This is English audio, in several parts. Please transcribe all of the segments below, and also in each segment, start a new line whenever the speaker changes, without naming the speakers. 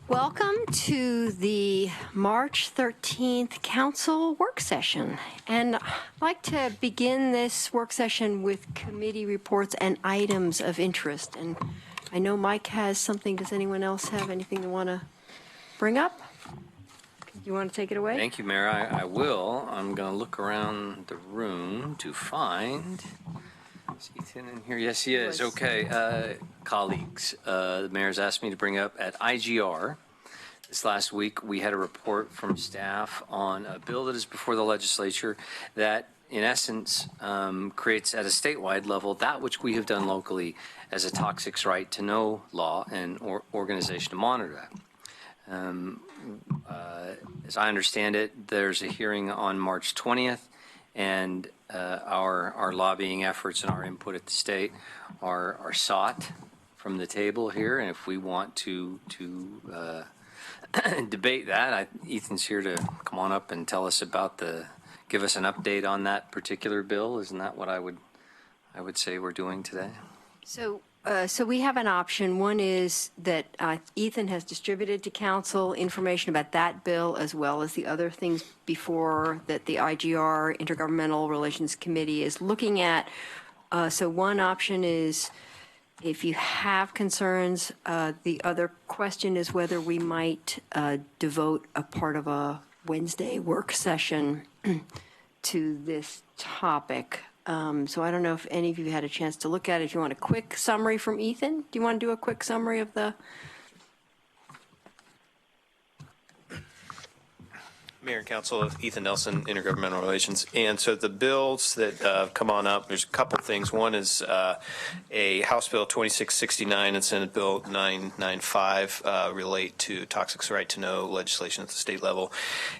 Welcome to the March 13th Council work session. And I'd like to begin this work session with committee reports and items of interest. And I know Mike has something. Does anyone else have anything they want to bring up? You want to take it away?
Thank you, Mayor. I will. I'm going to look around the room to find. Is Ethan in here? Yes, he is. Okay. Colleagues, the mayor's asked me to bring up at IGR. This last week, we had a report from staff on a bill that is before the legislature that, in essence, creates at a statewide level that which we have done locally as a toxics right to know law and organization to monitor that. As I understand it, there's a hearing on March 20th, and our lobbying efforts and our input at the state are sought from the table here. And if we want to debate that, Ethan's here to come on up and tell us about give us an update on that particular bill. Isn't that what I would say we're doing today?
So we have an option. One is that Ethan has distributed to council information about that bill as well as the other things before that the IGR, Intergovernmental Relations Committee, is looking at. So one option is if you have concerns. The other question is whether we might devote a part of a Wednesday work session to this topic. So I don't know if any of you had a chance to look at it. If you want a quick summary from Ethan, do you want to do a quick summary of the?
Mayor and Council, Ethan Nelson, Intergovernmental Relations. And so the bills that come on up, there's a couple things. One is a House Bill 2669 and Senate Bill 995 relate to toxics right to know legislation at the state level.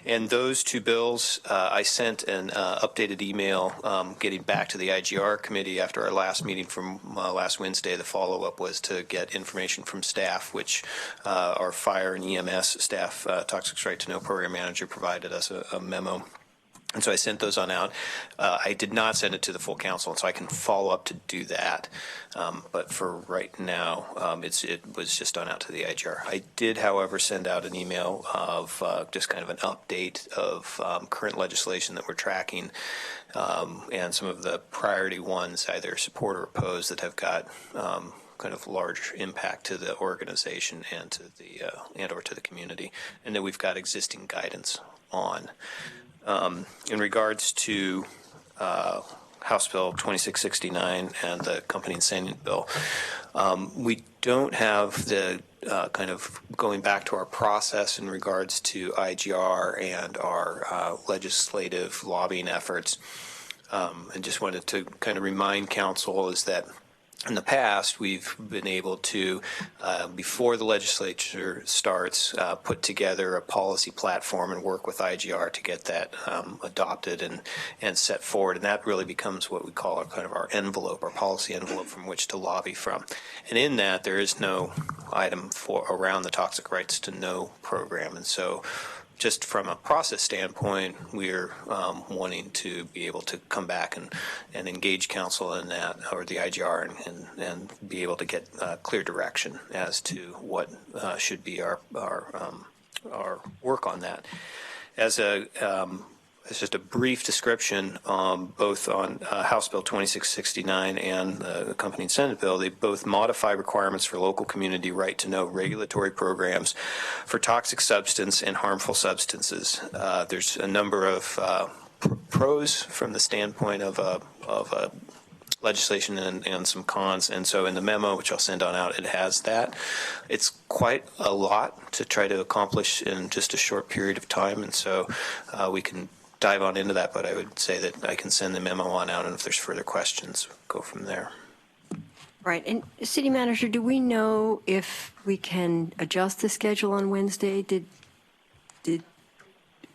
And those two bills, I sent an updated email getting back to the IGR committee after our last meeting from last Wednesday. The follow-up was to get information from staff, which our fire and EMS staff, toxics right to know program manager, provided us a memo, and so I sent those on out. I did not send it to the full council, and so I can follow up to do that. But for right now, it was just on out to the IGR. I did, however, send out an email of just kind of an update of current legislation that we're tracking, and some of the priority ones, either support or oppose, that have got kind of large impact to the organization and to the or to the community, and then we've got existing guidance on. In regards to House Bill 2669 and the accompanying Senate bill, we don't have the kind of going back to our process in regards to IGR and our legislative lobbying efforts. And just wanted to kind of remind council is that in the past, we've been able to, before the legislature starts, put together a policy platform and work with IGR to get that adopted and set forward. And that really becomes what we call our envelope, our policy envelope from which to lobby from. And in that, there is no item around the Toxic Rights to Know program. And so just from a process standpoint, we're wanting to be able to come back and engage council in that, or the IGR, and be able to get clear direction as to what should be our work on that. It's just a brief description, both on House Bill 2669 and the accompanying Senate bill. They both modify requirements for local community right to know regulatory programs for toxic substance and harmful substances. There's a number of pros from the standpoint of legislation and some cons, and so in the memo, which I'll send on out, it has that. It's quite a lot to try to accomplish in just a short period of time, and so we can dive on into that, but I would say that I can send the memo on out, and if there's further questions, go from there.
Right. And City Manager, do we know if we can adjust the schedule on Wednesday? Did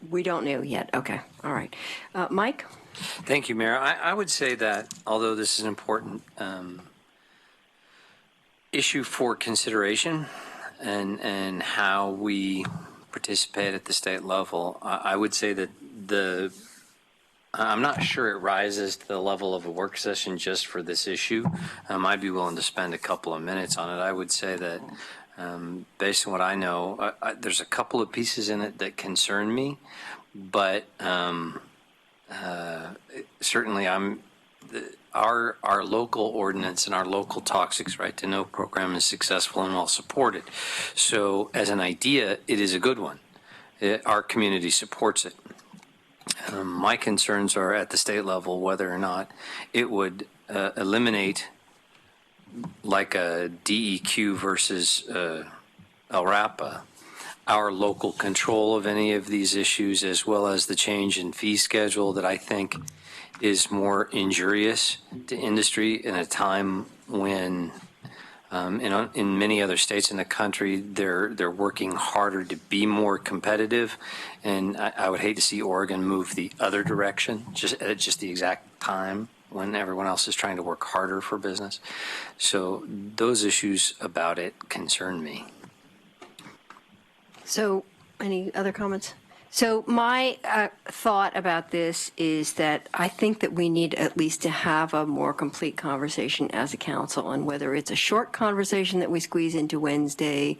we don't know yet? Okay. All right. Mike?
Thank you, Mayor. I would say that although this is an important issue for consideration and how we participate at the state level, I would say that I'm not sure it rises to the level of a work session just for this issue. I'd be willing to spend a couple of minutes on it. I would say that Based on what I know, there's a couple of pieces in it that concern me, but certainly our local ordinance and our local toxics right to know program is successful and well supported. So as an idea, it is a good one. Our community supports it. My concerns are at the state level whether or not it would eliminate, like a DEQ versus LRAPA, our local control of any of these issues, as well as the change in fee schedule that I think is more injurious to industry in a time when in many other states in the country, they're working harder to be more competitive, and I would hate to see Oregon move the other direction, just at just the exact time when everyone else is trying to work harder for business. So those issues about it concern me.
So, any other comments? So my thought about this is that I think that we need at least to have a more complete conversation as a council on whether it's a short conversation that we squeeze into Wednesday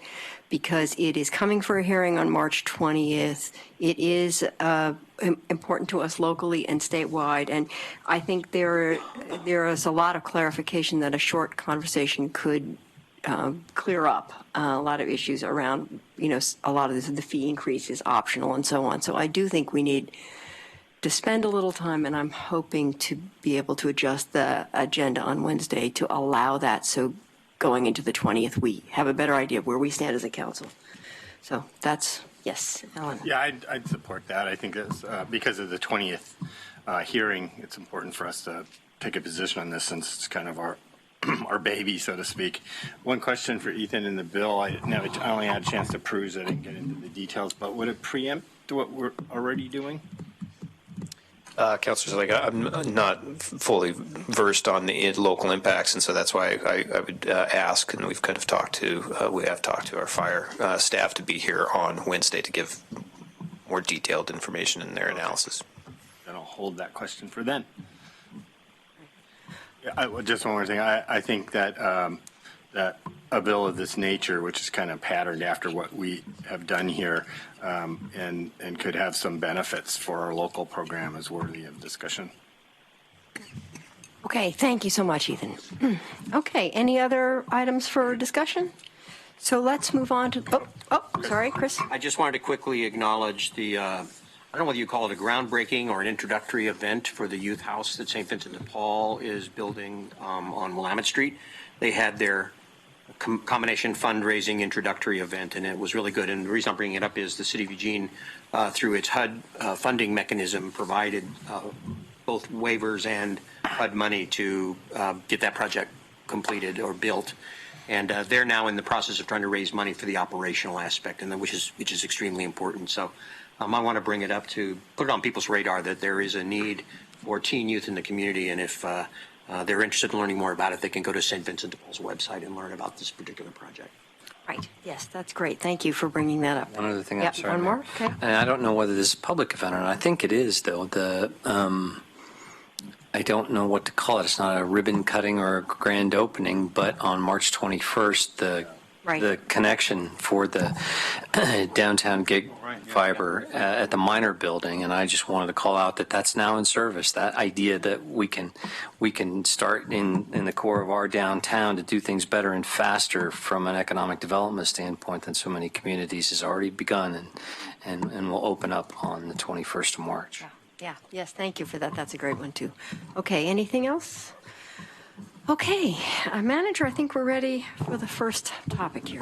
because it is coming for a hearing on March 20th. It is important to us locally and statewide, and I think there is a lot of clarification that a short conversation could clear up a lot of issues around, a lot of the fee increase is optional and so on. So I do think we need to spend a little time, and I'm hoping to be able to adjust the agenda on Wednesday to allow that. So going into the 20th, we have a better idea of where we stand as a council. So that's, yes, Ellen.
Yeah, I'd support that. I think it's, because of the 20th hearing, it's important for us to take a position on this since it's kind of our baby, so to speak. One question for Ethan in the bill. I only had a chance to peruse it and get into the details, but would it preempt what we're already doing?
Councilors, I'm not fully versed on the local impacts, and so that's why I would ask, and we have talked to our fire staff to be here on Wednesday to give more detailed information in their analysis.
Then I'll hold that question for then. Yeah, just one more thing. I think that that a bill of this nature, which is kind of patterned after what we have done here, and could have some benefits for our local program, is worthy of discussion.
Okay, thank you so much, Ethan. Okay, any other items for discussion? So let's move on to, sorry, Chris.
I just wanted to quickly acknowledge the, I don't know whether you call it a groundbreaking or an introductory event for the youth house that St. Vincent de Paul is building on Willamette Street. They had their combination fundraising introductory event, and it was really good. And the reason I'm bringing it up is the city of Eugene, through its HUD funding mechanism, provided both waivers and HUD money to get that project completed or built. And they're now in the process of trying to raise money for the operational aspect, and which is extremely important. So I want to bring it up to put it on people's radar that there is a need for teen youth in the community, and if they're interested in learning more about it, they can go to St. Vincent de Paul's website and learn about this particular project.
Right. Yes, that's great. Thank you for bringing that up.
One other thing,
Yep,
I'm sorry.
one more? Okay.
And I don't know whether this is a public event or not. I think it is, though. I don't know what to call it. It's not a ribbon cutting or a grand opening, but on March 21st, the connection for the downtown gig fiber at the Minor building, and I just wanted to call out that that's now in service. That idea that we can start in the core of our downtown to do things better and faster from an economic development standpoint than so many communities has already begun, and will open up on the 21st of March.
Yeah. Yes, thank you for that. That's a great one, too. Okay, anything else? Okay, Manager, I think we're ready for the first topic here.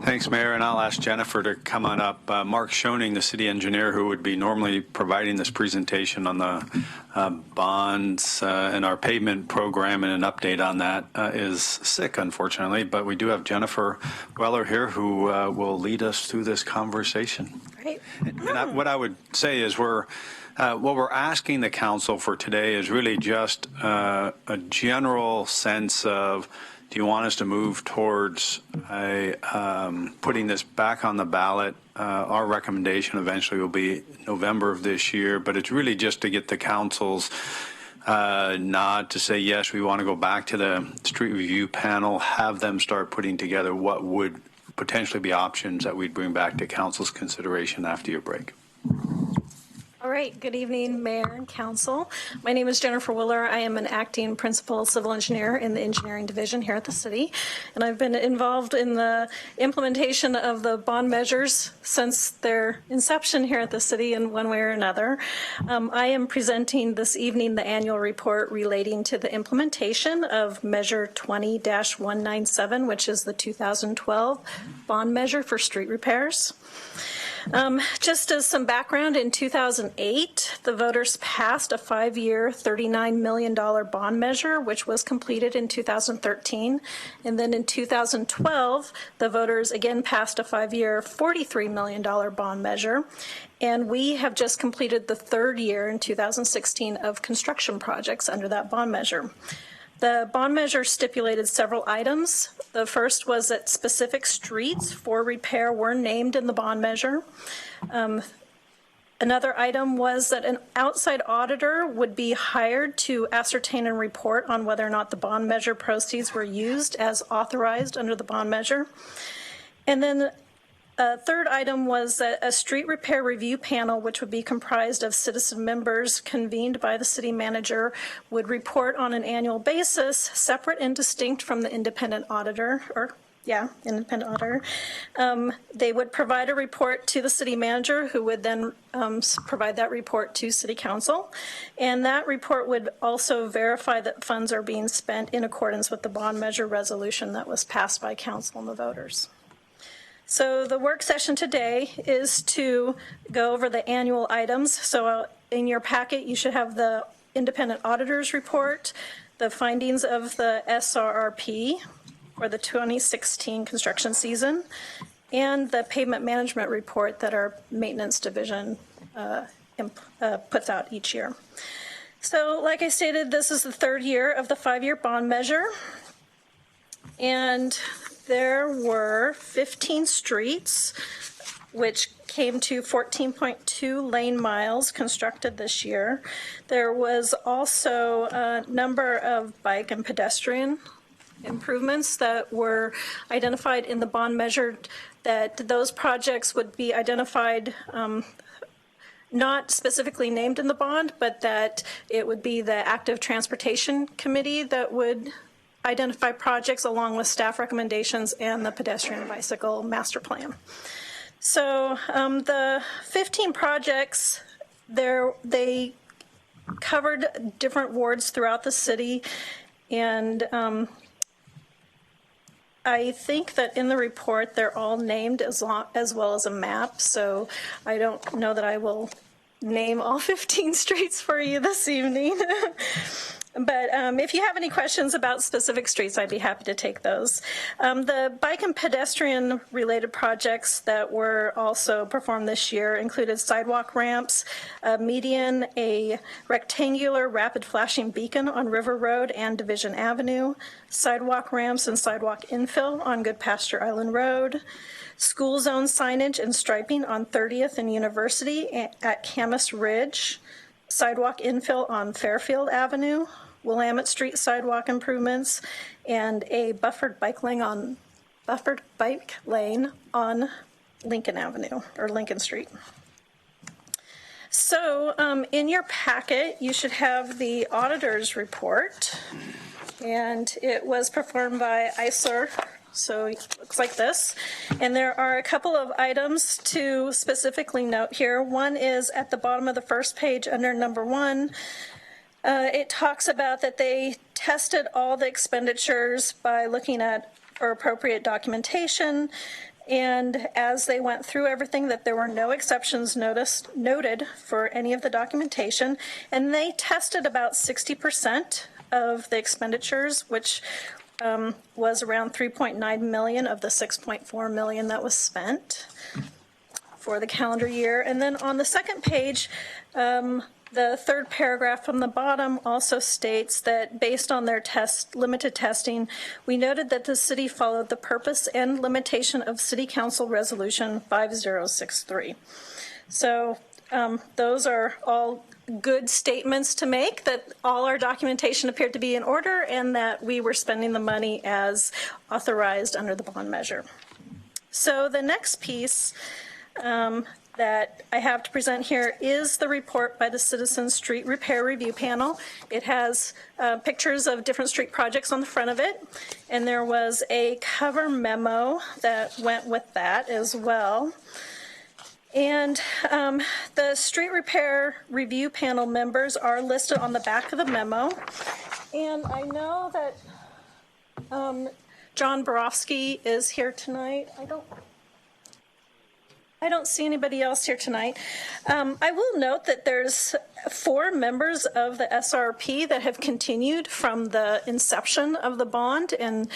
Thanks, Mayor, and I'll ask Jennifer to come on up. Mark Schoening, the city engineer who would be normally providing this presentation on the bonds and our pavement program and an update on that, is sick, unfortunately, but we do have Jennifer Weller here who will lead us through this conversation.
Great.
And what I would say is what we're asking the council for today is really just a general sense of, do you want us to move towards putting this back on the ballot? Our recommendation eventually will be November of this year, but it's really just to get the council's nod to say, yes, we want to go back to the street review panel, have them start putting together what would potentially be options that we'd bring back to council's consideration after your break.
All right, good evening, Mayor and Council. My name is Jennifer Willer. I am an acting principal civil engineer in the engineering division here at the city, and I've been involved in the implementation of the bond measures since their inception here at the city in one way or another. I am presenting this evening the annual report relating to the implementation of Measure 20-197, which is the 2012 bond measure for street repairs. Just as some background, in 2008, the voters passed a 5-year, $39 million bond measure, which was completed in 2013. And then in 2012, the voters again passed a 5-year, $43 million bond measure. And we have just completed the 3rd year in 2016 of construction projects under that bond measure. The bond measure stipulated several items. The first was that specific streets for repair were named in the bond measure. Another item was that an outside auditor would be hired to ascertain and report on whether or not the bond measure proceeds were used as authorized under the bond measure. And then a third item was that a street repair review panel, which would be comprised of citizen members convened by the city manager, would report on an annual basis, separate and distinct from the independent auditor, independent auditor. They would provide a report to the city manager, who would then provide that report to city council. And that report would also verify that funds are being spent in accordance with the bond measure resolution that was passed by council and the voters. So the work session today is to go over the annual items. So in your packet, you should have the independent auditor's report, the findings of the SRRP for the 2016 construction season, and the pavement management report that our maintenance division puts out each year. So like I stated, this is the 3rd year of the 5-year bond measure. And there were 15 streets, which came to 14.2 lane miles constructed this year. There was also a number of bike and pedestrian improvements that were identified in the bond measure, that those projects would be identified not specifically named in the bond, but that it would be the Active Transportation Committee that would identify projects along with staff recommendations and the pedestrian and bicycle master plan. So the 15 projects, they covered different wards throughout the city, and I think that in the report they're all named as well as a map, so I don't know that I will name all 15 streets for you this evening. But if you have any questions about specific streets, I'd be happy to take those. The bike and pedestrian related projects that were also performed this year included sidewalk ramps, a median, a rectangular rapid flashing beacon on River Road and Division Avenue, sidewalk ramps and sidewalk infill on Good Pasture Island Road, school zone signage and striping on 30th and University at Camas Ridge, sidewalk infill on Fairfield Avenue, Willamette Street sidewalk improvements, and a buffered bike lane on Lincoln Avenue, or Lincoln Street. So in your packet, you should have the auditor's report, and it was performed by Eisler. So it looks like this. And there are a couple of items to specifically note here. One is at the bottom of the first page under number 1. It talks about that they tested all the expenditures by looking at appropriate documentation. And as they went through everything, that there were no exceptions noted for any of the documentation. And they tested about 60% of the expenditures, which was around 3.9 million of the 6.4 million that was spent for the calendar year. And then on the second page, the third paragraph from the bottom also states that based on their limited testing, we noted that the city followed the purpose and limitation of City Council Resolution 5063. So those are all good statements to make, that all our documentation appeared to be in order and that we were spending the money as authorized under the bond measure. So the next piece that I have to present here is the report by the Citizen Street Repair Review Panel. It has pictures of different street projects on the front of it, and there was a cover memo that went with that as well. And the Street Repair Review Panel members are listed on the back of the memo. And I know that John Borofsky is here tonight. I don't see anybody else here tonight. I will note that there's 4 members of the SRP that have continued from the inception of the bond, and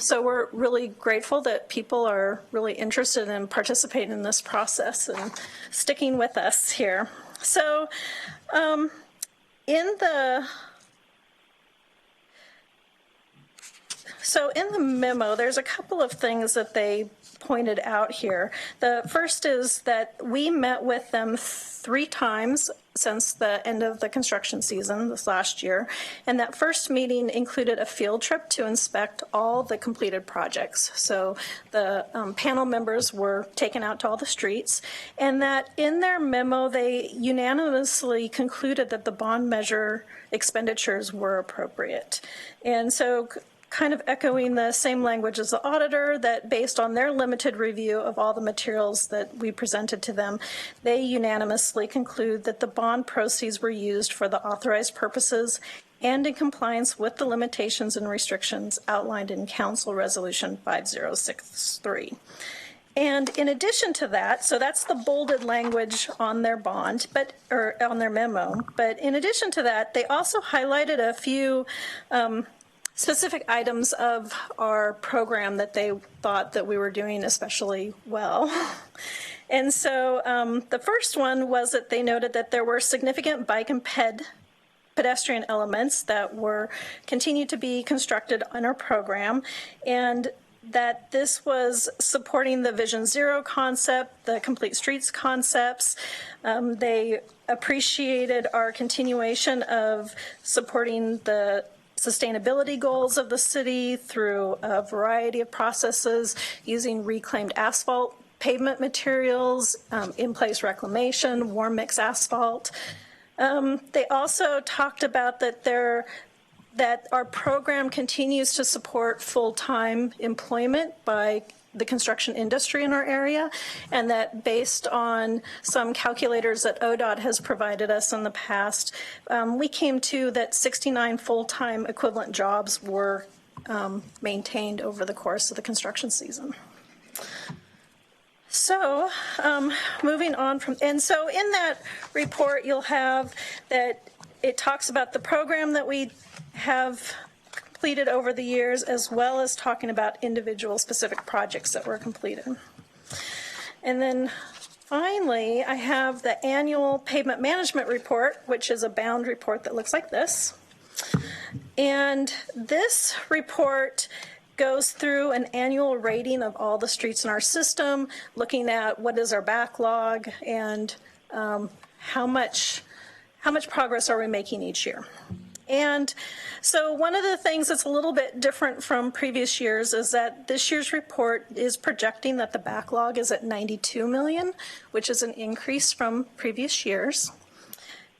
so we're really grateful that people are really interested in participating in this process and sticking with us here. So in the memo, there's a couple of things that they pointed out here. The first is that we met with them 3 times since the end of the construction season this last year, and that first meeting included a field trip to inspect all the completed projects. So the panel members were taken out to all the streets, and that in their memo they unanimously concluded that the bond measure expenditures were appropriate. And so kind of echoing the same language as the auditor, that based on their limited review of all the materials that we presented to them, they unanimously conclude that the bond proceeds were used for the authorized purposes and in compliance with the limitations and restrictions outlined in Council Resolution 5063. And in addition to that, so that's the bolded language on their bond, or on their memo, but in addition to that, they also highlighted a few specific items of our program that they thought that we were doing especially well. And so the first one was that they noted that there were significant bike and pedestrian elements that were continued to be constructed on our program, and that this was supporting the Vision Zero concept, the Complete Streets concepts. They appreciated our continuation of supporting the sustainability goals of the city through a variety of processes using reclaimed asphalt pavement materials, in-place reclamation, warm mix asphalt. They also talked about that our program continues to support full-time employment by the construction industry in our area, and that based on some calculators that ODOT has provided us in the past, we came to that 69 full-time equivalent jobs were maintained over the course of the construction season. So moving on and so in that report you'll have that it talks about the program that we have completed over the years, as well as talking about individual specific projects that were completed. And then finally, I have the annual pavement management report, which is a bound report that looks like this. And this report goes through an annual rating of all the streets in our system, looking at what is our backlog and how much progress are we making each year. And so one of the things that's a little bit different from previous years is that this year's report is projecting that the backlog is at 92 million, which is an increase from previous years.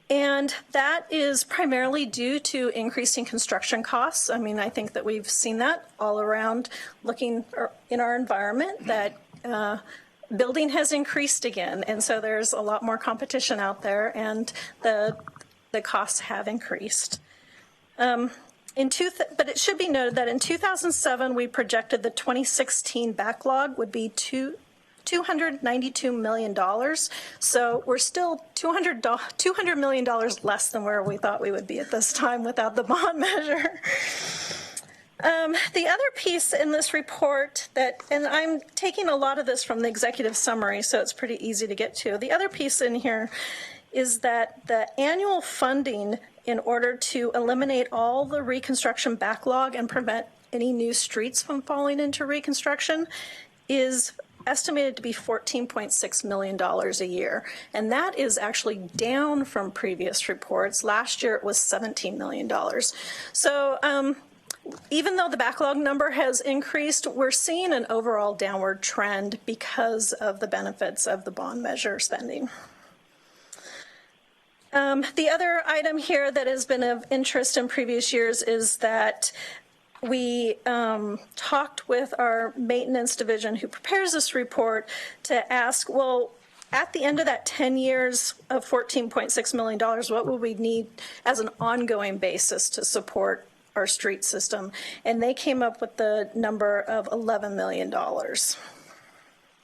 And that is primarily due to increasing construction costs. I mean, I think that we've seen that all around looking in our environment, that building has increased again. And so there's a lot more competition out there, and the costs have increased. But it should be noted that in 2007, we projected the 2016 backlog would be $292 million. So we're still $200 million less than where we thought we would be at this time without the bond measure. The other piece in this report and I'm taking a lot of this from the executive summary, so it's pretty easy to get to. The other piece in here is that the annual funding in order to eliminate all the reconstruction backlog and prevent any new streets from falling into reconstruction is estimated to be $14.6 million a year. And that is actually down from previous reports. Last year it was $17 million. So even though the backlog number has increased, we're seeing an overall downward trend because of the benefits of the bond measure spending. The other item here that has been of interest in previous years is that we talked with our maintenance division who prepares this report to ask, well, at the end of that 10 years of $14.6 million, what would we need as an ongoing basis to support our street system? And they came up with the number of $11 million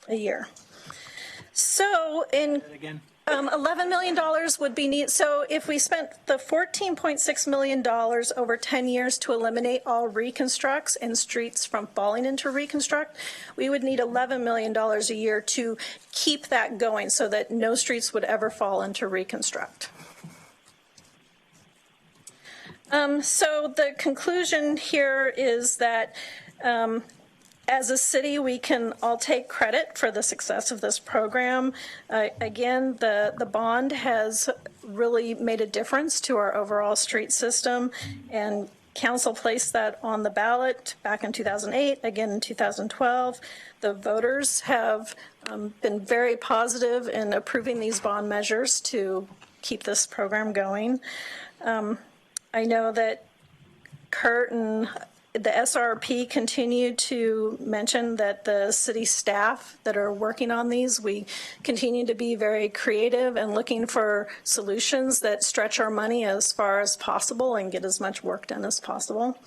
a year. So in $11 million would be needed. So if we spent the $14.6 million over 10 years to eliminate all reconstructs and streets from falling into reconstruct, we would need $11 million a year to keep that going so that no streets would ever fall into reconstruct. So the conclusion here is that as a city, we can all take credit for the success of this program. Again, the bond has really made a difference to our overall street system, and council placed that on the ballot back in 2008, again in 2012. The voters have been very positive in approving these bond measures to keep this program going. I know that Kurt and the SRP continue to mention that the city staff that are working on these, we continue to be very creative and looking for solutions that stretch our money as far as possible and get as much work done as possible.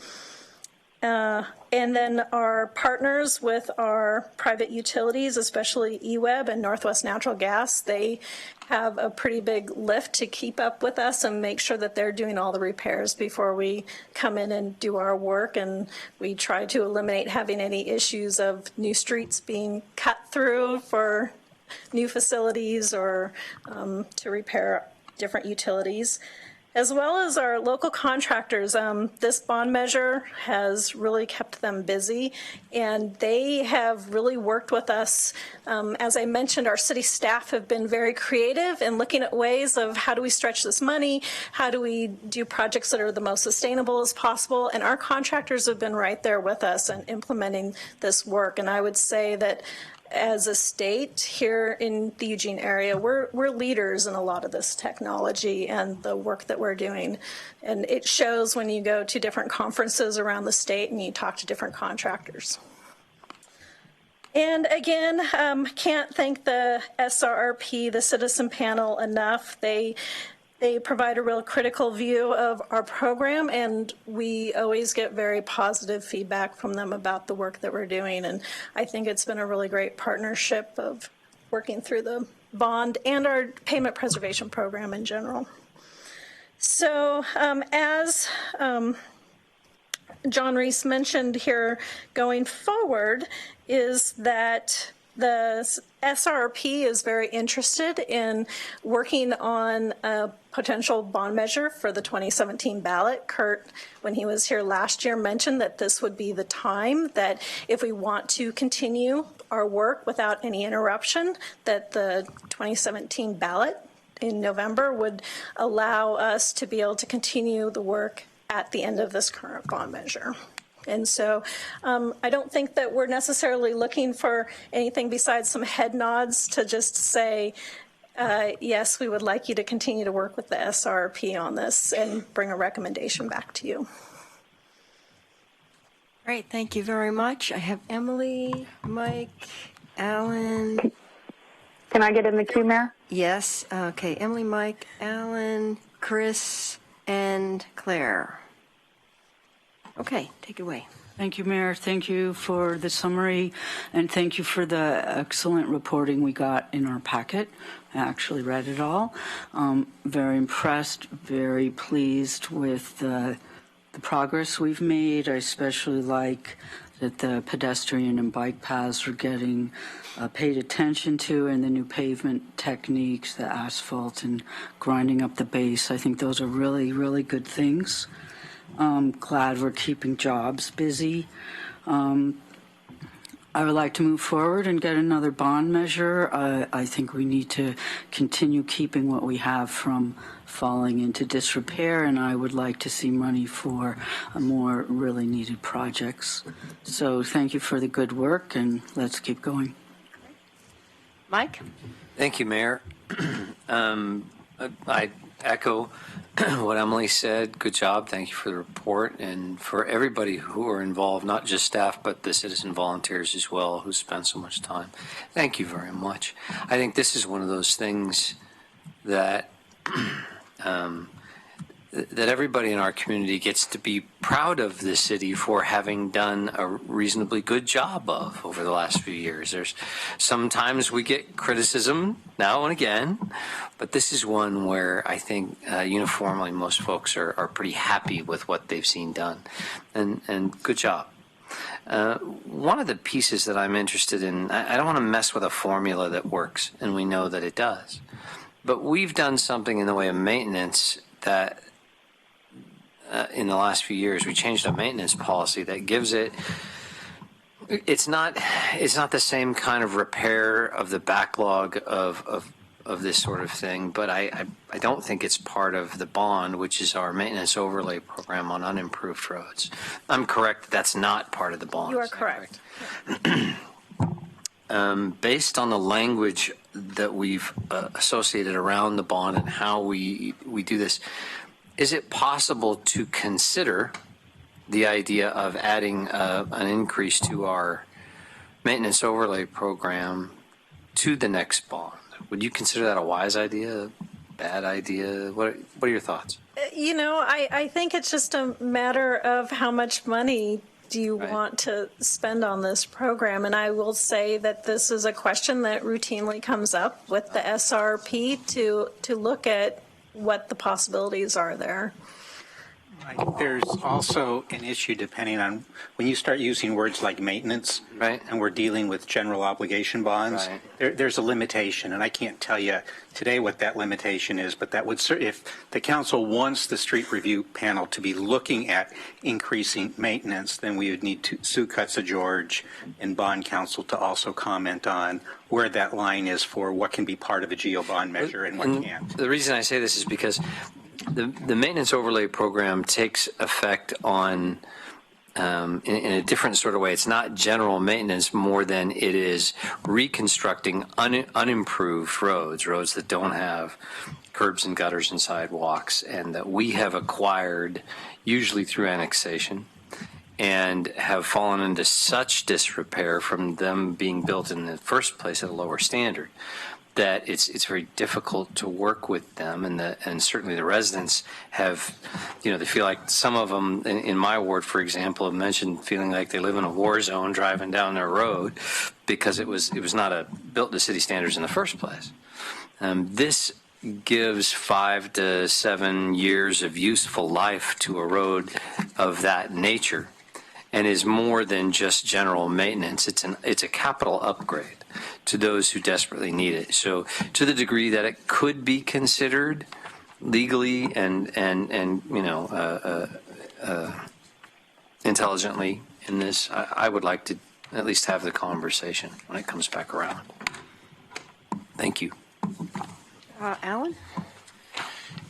And then our partners with our private utilities, especially EWEB and Northwest Natural Gas, they have a pretty big lift to keep up with us and make sure that they're doing all the repairs before we come in and do our work. And we try to eliminate having any issues of new streets being cut through for new facilities or to repair different utilities. As well as our local contractors, this bond measure has really kept them busy, and they have really worked with us. As I mentioned, our city staff have been very creative in looking at ways of how do we stretch this money, how do we do projects that are the most sustainable as possible, and our contractors have been right there with us in implementing this work. And I would say that as a state here in the Eugene area, we're leaders in a lot of this technology and the work that we're doing. And it shows when you go to different conferences around the state and you talk to different contractors. And again, can't thank the SRP, the citizen panel, enough. They provide a real critical view of our program, and we always get very positive feedback from them about the work that we're doing. And I think it's been a really great partnership of working through the bond and our payment preservation program in general. So as John Reese mentioned here, going forward is that the SRP is very interested in working on a potential bond measure for the 2017 ballot. Kurt, when he was here last year, mentioned that this would be the time that if we want to continue our work without any interruption, that the 2017 ballot in November would allow us to be able to continue the work at the end of this current bond measure. And so I don't think that we're necessarily looking for anything besides some head nods to just say, yes, we would like you to continue to work with the SRP on this and bring a recommendation back to you.
Great, thank you very much. I have Emily, Mike, Alan.
Can I get in the queue, Mayor?
Yes, okay, Emily, Mike, Alan, Chris, and Claire. Okay, take it away.
Thank you, Mayor. Thank you for the summary, and thank you for the excellent reporting we got in our packet. I actually read it all. Very impressed, very pleased with the progress we've made. I especially like that the pedestrian and bike paths are getting paid attention to, and the new pavement techniques, the asphalt and grinding up the base. I think those are really, really good things. Glad we're keeping jobs busy. I would like to move forward and get another bond measure. I think we need to continue keeping what we have from falling into disrepair, and I would like to see money for more really needed projects. So thank you for the good work, and let's keep going.
Mike?
Thank you, Mayor. I echo what Emily said. Good job. Thank you for the report, and for everybody who are involved, not just staff, but the citizen volunteers as well who spend so much time. Thank you very much. I think this is one of those things that that everybody in our community gets to be proud of the city for having done a reasonably good job of over the last few years. There's sometimes we get criticism now and again, but this is one where I think uniformly most folks are pretty happy with what they've seen done, and good job. One of the pieces that I'm interested in, I don't want to mess with a formula that works, and we know that it does, but we've done something in the way of maintenance that in the last few years, we changed our maintenance policy that gives it's not the same kind of repair of the backlog of this sort of thing, but I don't think it's part of the bond, which is our maintenance overlay program on unimproved roads. I'm correct, that's not part of the bond.
You are correct.
Based on the language that we've associated around the bond and how we do this, is it possible to consider the idea of adding an increase to our maintenance overlay program to the next bond? Would you consider that a wise idea, bad idea? What are your thoughts?
You know, I think it's just a matter of how much money do you want to spend on this program? And I will say that this is a question that routinely comes up with the SRP to look at what the possibilities are there.
I think there's also an issue depending on when you start using words like maintenance,
right,
and we're dealing with general obligation bonds,
right,
there's a limitation, and I can't tell you today what that limitation is, but that would, if the council wants the street review panel to be looking at increasing maintenance, then we would need to Sue Cutsa-George and bond council to also comment on where that line is for what can be part of a geo bond measure and what can't.
The reason I say this is because the maintenance overlay program takes effect on in a different sort of way. It's not general maintenance more than it is reconstructing unimproved roads that don't have curbs and gutters and sidewalks, and that we have acquired usually through annexation and have fallen into such disrepair from them being built in the first place at a lower standard that it's very difficult to work with them, and certainly the residents have, they feel like some of them in my ward, for example, have mentioned feeling like they live in a war zone driving down their road because it was not built to city standards in the first place. This gives 5 to 7 years of useful life to a road of that nature, and is more than just general maintenance. It's a capital upgrade to those who desperately need it. So to the degree that it could be considered legally and intelligently in this, I would like to at least have the conversation when it comes back around. Thank you.
Alan?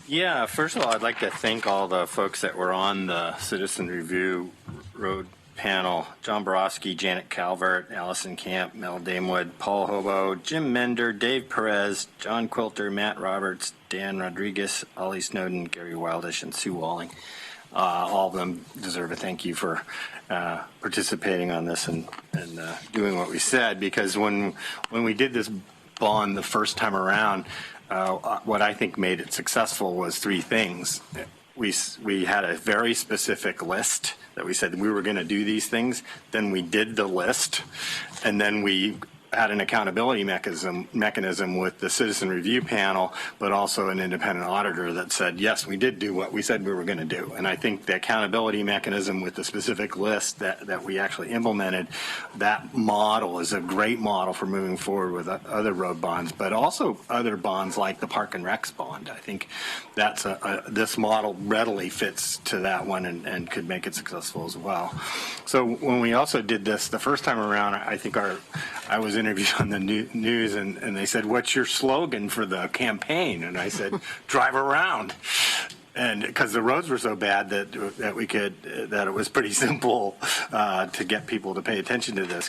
Yeah, first of all, I'd like to thank all the folks that were on the Citizen Review Road panel: John Borowski, Janet Calvert, Allison Camp, Mel Damewood, Paul Hobo, Jim Mender, Dave Perez, John Quilter, Matt Roberts, Dan Rodriguez, Ollie Snowden, Gary Wildish, and Sue Walling. All of them deserve a thank you for participating on this and doing what we said, because when we did this bond the first time around, what I think made it successful was 3 things. We had a very specific list that we said we were going to do these things. Then we did the list, and then we had an accountability mechanism with the citizen review panel, but also an independent auditor that said, yes, we did do what we said we were going to do. And I think the accountability mechanism with the specific list that we actually implemented, that model is a great model for moving forward with other road bonds, but also other bonds like the Park and Recs bond. I think that's this model readily fits to that one and could make it successful as well. So when we also did this the first time around, I think I was interviewed on the news and they said, what's your slogan for the campaign? And I said, drive around. And because the roads were so bad that it was pretty simple to get people to pay attention to this.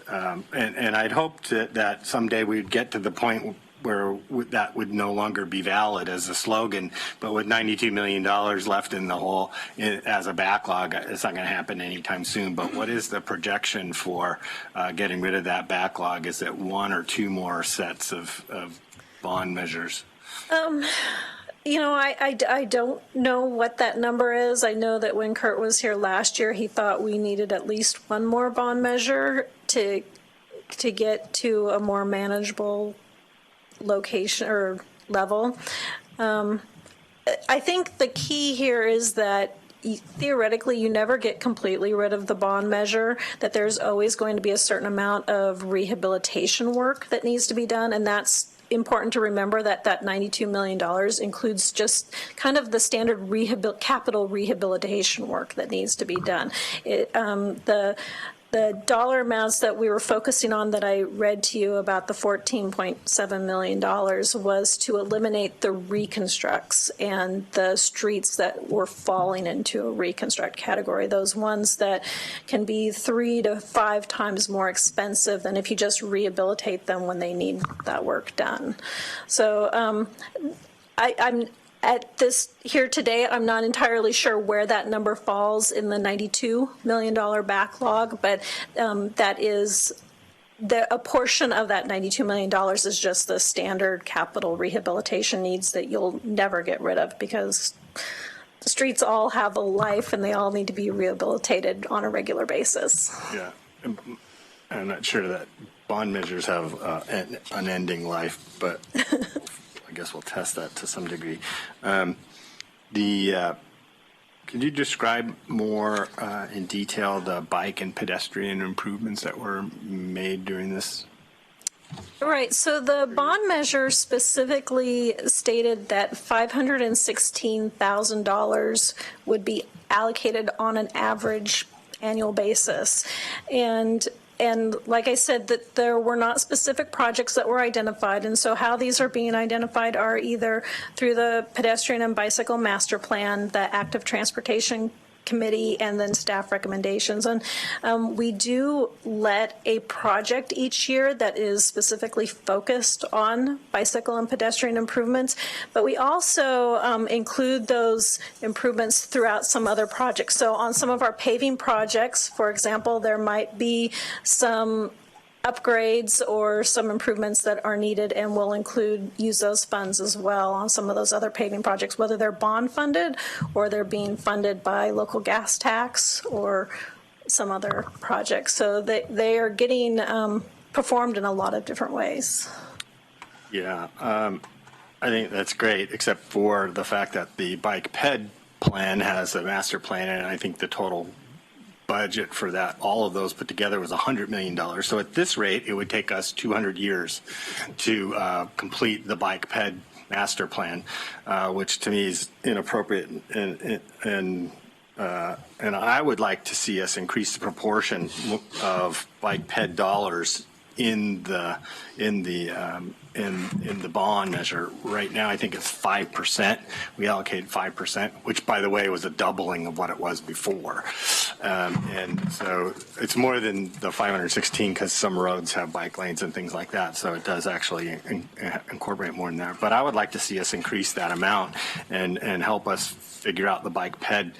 And I'd hoped that someday we'd get to the point where that would no longer be valid as a slogan, but with $92 million left in the hole as a backlog, it's not going to happen anytime soon. But what is the projection for getting rid of that backlog? Is it one or two more sets of bond measures?
I don't know what that number is. I know that when Kurt was here last year, he thought we needed at least one more bond measure to get to a more manageable location or level. I think the key here is that theoretically you never get completely rid of the bond measure, that there's always going to be a certain amount of rehabilitation work that needs to be done, and that's important to remember that $92 million includes just kind of the standard capital rehabilitation work that needs to be done. The dollar amounts that we were focusing on that I read to you about the $14.7 million was to eliminate the reconstructs and the streets that were falling into a reconstruct category, those ones that can be 3 to 5 times more expensive than if you just rehabilitate them when they need that work done. So I'm at this here today, I'm not entirely sure where that number falls in the $92 million backlog, but that is a portion of that $92 million is just the standard capital rehabilitation needs that you'll never get rid of, because the streets all have a life and they all need to be rehabilitated on a regular basis. Yeah,
I'm not sure that bond measures have an unending life, but I guess we'll test that to some degree. Could you describe more in detail the bike and pedestrian improvements that were made during this?
Right. So the bond measure specifically stated that $516,000 would be allocated on an average annual basis. And like I said, that there were not specific projects that were identified. And so how these are being identified are either through the pedestrian and bicycle master plan, the active transportation committee, and then staff recommendations. And we do let a project each year that is specifically focused on bicycle and pedestrian improvements, but we also include those improvements throughout some other projects. So on some of our paving projects, for example, there might be some upgrades or some improvements that are needed, and we'll use those funds as well on some of those other paving projects, whether they're bond funded or they're being funded by local gas tax or some other projects. So they are getting performed in a lot of different ways.
Yeah, I think that's great, except for the fact that the bike ped plan has a master plan, and I think the total budget for that, all of those put together, was $100 million. So at this rate, it would take us 200 years to complete the bike ped master plan, which to me is inappropriate. And I would like to see us increase the proportion of bike ped dollars in the bond measure. Right now, I think it's 5%. We allocate 5%, which, by the way, was a doubling of what it was before. And so it's more than the 516 because some roads have bike lanes and things like that. So it does actually incorporate more than that. But I would like to see us increase that amount and help us figure out the bike ped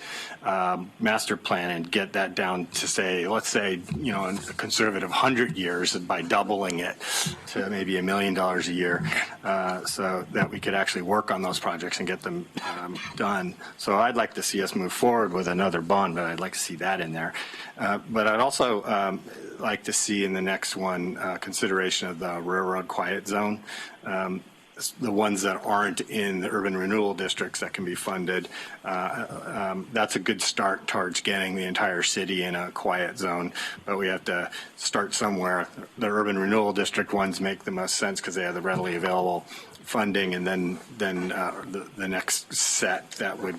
master plan and get that down to, say, let's say, in a conservative 100 years by doubling it. to maybe $1 million a year, so that we could actually work on those projects and get them done. So I'd like to see us move forward with another bond, but I'd like to see that in there. But I'd also like to see in the next one consideration of the railroad quiet zone. The ones that aren't in the urban renewal districts that can be funded. That's a good start towards getting the entire city in a quiet zone, but we have to start somewhere. The urban renewal district ones make the most sense because they have the readily available funding, and then the next set that would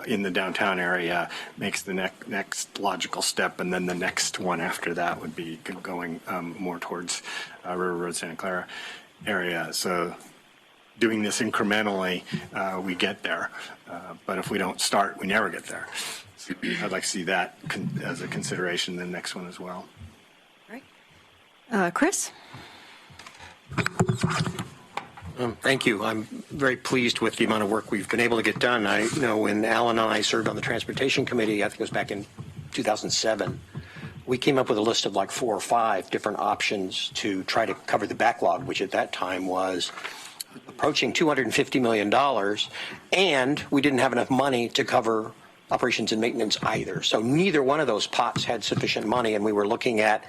in the downtown area makes the next logical step, and then the next one after that would be going more towards River Road, Santa Clara area. So doing this incrementally, we get there. But if we don't start, we never get there. So I'd like to see that as a consideration in the next one as well.
All right. Chris?
Thank you. I'm very pleased with the amount of work we've been able to get done. I know when Alan and I served on the Transportation Committee, I think it was back in 2007, we came up with a list of like 4 or 5 different options to try to cover the backlog, which at that time was approaching $250 million, and we didn't have enough money to cover operations and maintenance either. So neither one of those pots had sufficient money, and we were looking at,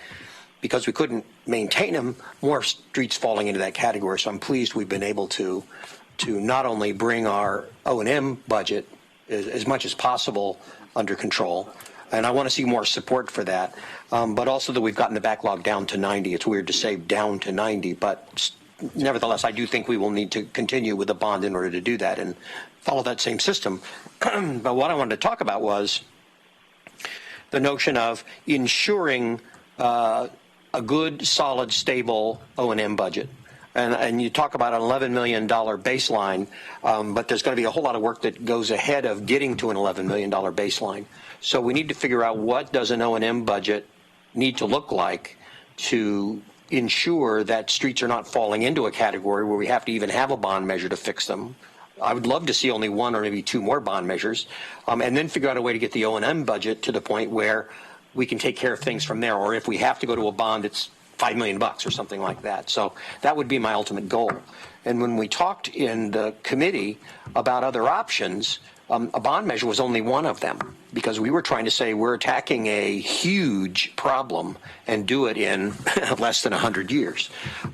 because we couldn't maintain them, more streets falling into that category. So I'm pleased we've been able to not only bring our O&M budget as much as possible under control, and I want to see more support for that, but also that we've gotten the backlog down to 90. It's weird to say down to 90, but nevertheless, I do think we will need to continue with the bond in order to do that and follow that same system. But what I wanted to talk about was the notion of ensuring a good, solid, stable O&M budget. And you talk about an $11 million baseline, but there's going to be a whole lot of work that goes ahead of getting to an $11 million baseline. So we need to figure out, what does an O&M budget need to look like to ensure that streets are not falling into a category where we have to even have a bond measure to fix them. I would love to see only 1 or maybe 2 more bond measures, and then figure out a way to get the O&M budget to the point where we can take care of things from there. Or if we have to go to a bond, it's $5 million or something like that. So that would be my ultimate goal. And when we talked in the committee about other options, a bond measure was only one of them, because we were trying to say we're attacking a huge problem and do it in less than 100 years.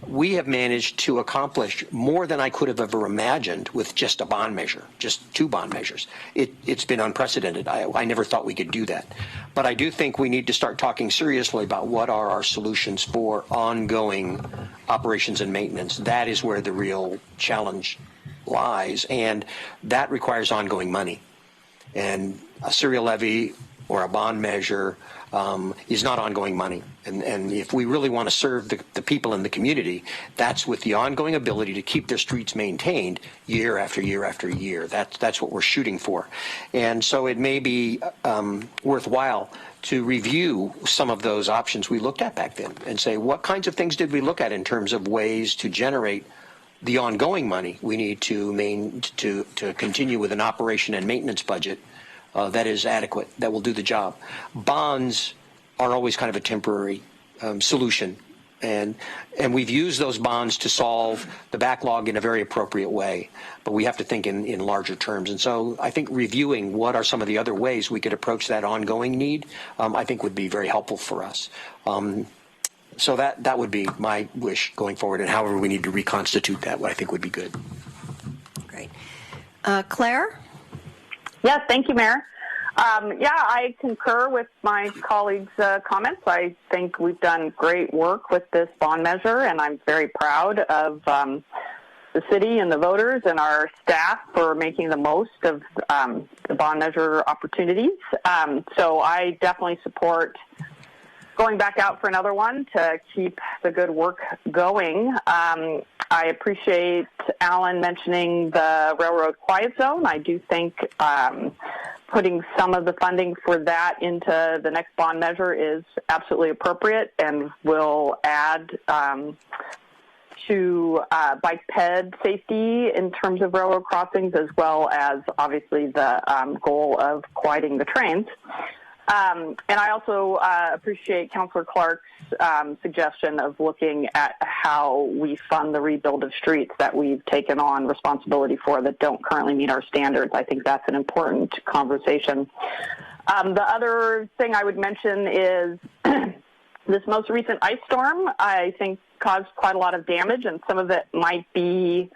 We have managed to accomplish more than I could have ever imagined with just a bond measure, just 2 bond measures. It's been unprecedented. I never thought we could do that. But I do think we need to start talking seriously about what are our solutions for ongoing operations and maintenance. That is where the real challenge lies, and that requires ongoing money. And a serial levy or a bond measure is not ongoing money. And if we really want to serve the people in the community, that's with the ongoing ability to keep their streets maintained year after year after year. That's what we're shooting for. And so it may be worthwhile to review some of those options we looked at back then and say, what kinds of things did we look at in terms of ways to generate the ongoing money we need to continue with an operation and maintenance budget that is adequate, that will do the job. Bonds are always kind of a temporary solution, and we've used those bonds to solve the backlog in a very appropriate way, but we have to think in larger terms. And so I think reviewing what are some of the other ways we could approach that ongoing need, I think would be very helpful for us. So that would be my wish going forward, and however we need to reconstitute that, what I think would be good.
Great. Claire?
Yes, thank you, Mayor. I concur with my colleagues' comments. I think we've done great work with this bond measure, and I'm very proud of the city and the voters and our staff for making the most of the bond measure opportunities. So I definitely support going back out for another one to keep the good work going. I appreciate Alan mentioning the railroad quiet zone. I do think putting some of the funding for that into the next bond measure is absolutely appropriate and will add to bike ped safety in terms of railroad crossings, as well as obviously the goal of quieting the trains. And I also appreciate Councillor Clark's suggestion of looking at how we fund the rebuild of streets that we've taken on responsibility for that don't currently meet our standards. I think that's an important conversation. The other thing I would mention is this most recent ice storm, I think, caused quite a lot of damage, and some of it might be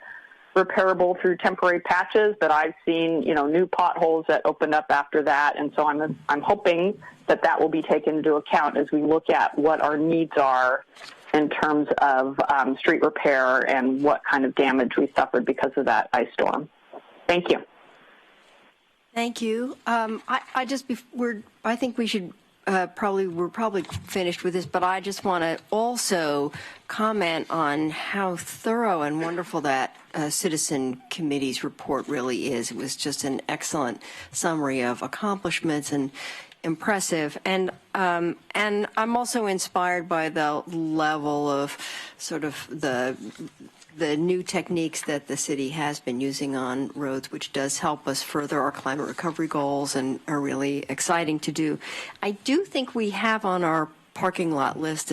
repairable through temporary patches, but I've seen, new potholes that opened up after that, and so I'm hoping that will be taken into account as we look at what our needs are in terms of street repair and what kind of damage we suffered because of that ice storm. Thank you.
Thank you. I think we should we're probably finished with this, but I just want to also comment on how thorough and wonderful that Citizen Committee's report really is. It was just an excellent summary of accomplishments and impressive. And I'm also inspired by the level of sort of the new techniques that the city has been using on roads, which does help us further our climate recovery goals and are really exciting to do. I do think we have on our parking lot list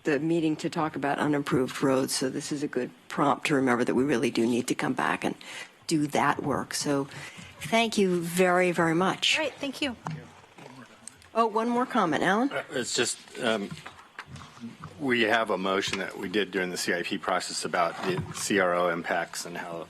the meeting to talk about unimproved roads, so this is a good prompt to remember that we really do need to come back and do that work. So thank you very, very much.
All right, thank you.
Oh, one more comment, Alan?
It's just, we have a motion that we did during the CIP process about the CRO impacts and how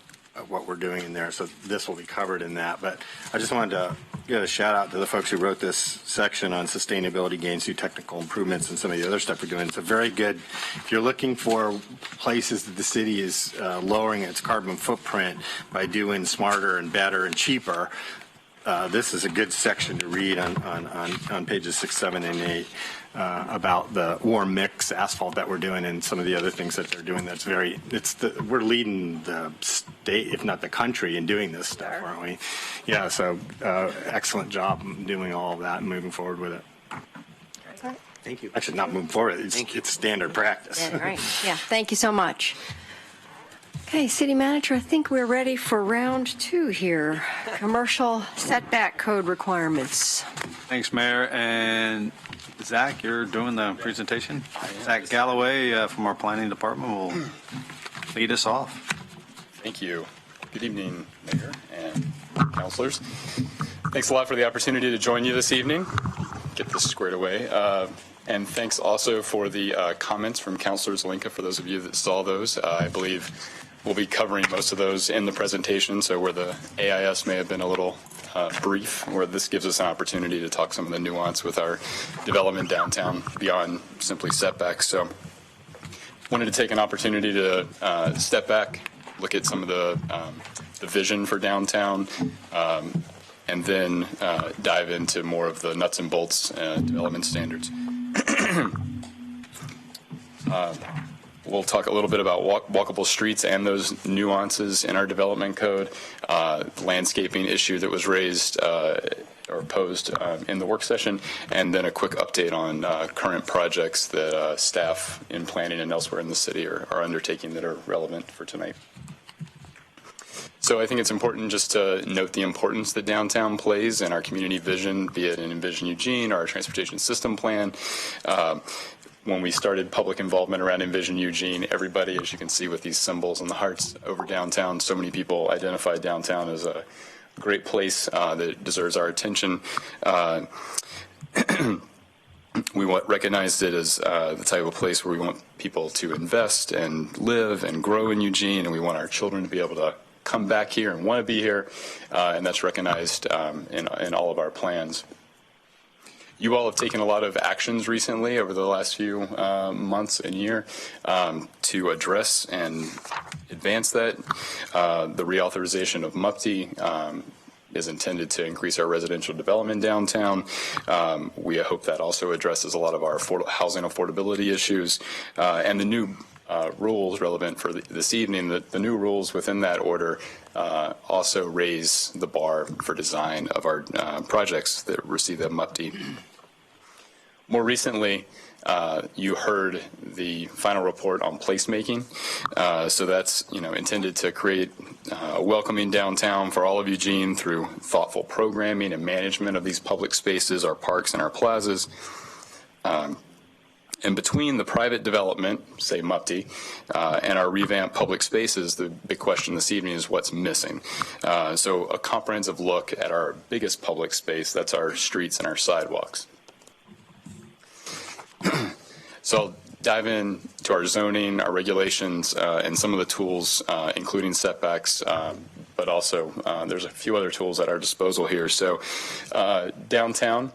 what we're doing in there. So this will be covered in that. But I just wanted to give a shout out to the folks who wrote this section on sustainability gains through technical improvements and some of the other stuff we're doing. It's a very good, if you're looking for places that the city is lowering its carbon footprint by doing smarter and better and cheaper, this is a good section to read on pages 6, 7, and 8 about the warm mix asphalt that we're doing and some of the other things that they're doing. That's we're leading the state, if not the country, in doing this stuff, aren't we? Yeah. So excellent job doing all of that and moving forward with it.
Thank you.
Actually, not moving forward. It's standard practice.
Right. Yeah. Thank you so much. Okay, City Manager, I think we're ready for round 2 here. Commercial setback code requirements.
Thanks, Mayor. And Zach, you're doing the presentation. Zach Galloway from our planning department will lead us off.
Thank you. Good evening, Mayor and councilors. Thanks a lot for the opportunity to join you this evening. Get this squared away. And thanks also for the comments from Councilors Linka, for those of you that saw those. I believe we'll be covering most of those in the presentation, so where the AIS may have been a little brief, where this gives us an opportunity to talk some of the nuance with our development downtown beyond simply setbacks. So wanted to take an opportunity to step back, look at some of the vision for downtown, and then dive into more of the nuts and bolts development standards. We'll talk a little bit about walkable streets and those nuances in our development code, landscaping issue that was raised or posed in the work session, and then a quick update on current projects that staff in planning and elsewhere in the city are undertaking that are relevant for tonight. So I think it's important just to note the importance that downtown plays in our community vision, be it in Envision Eugene or our transportation system plan. When we started public involvement around Envision Eugene, everybody, as you can see with these symbols and the hearts over downtown, so many people identified downtown as a great place that deserves our attention. We recognized it as the type of place where we want people to invest and live and grow in Eugene, and we want our children to be able to come back here and want to be here, and that's recognized in all of our plans. You all have taken a lot of actions recently over the last few months and year to address and advance that. The reauthorization of MUPTI is intended to increase our residential development downtown. We hope that also addresses a lot of our housing affordability issues, and the new rules relevant for this evening, the new rules within that order also raise the bar for design of our projects that receive that MUPTI. More recently, you heard the final report on placemaking. So that's, intended to create a welcoming downtown for all of Eugene through thoughtful programming and management of these public spaces, our parks and our plazas. And between the private development, say MUPTI, and our revamped public spaces, the big question this evening is what's missing. So a comprehensive look at our biggest public space, that's our streets and our sidewalks. So I'll dive into our zoning, our regulations, and some of the tools, including setbacks, but also there's a few other tools at our disposal here. So downtown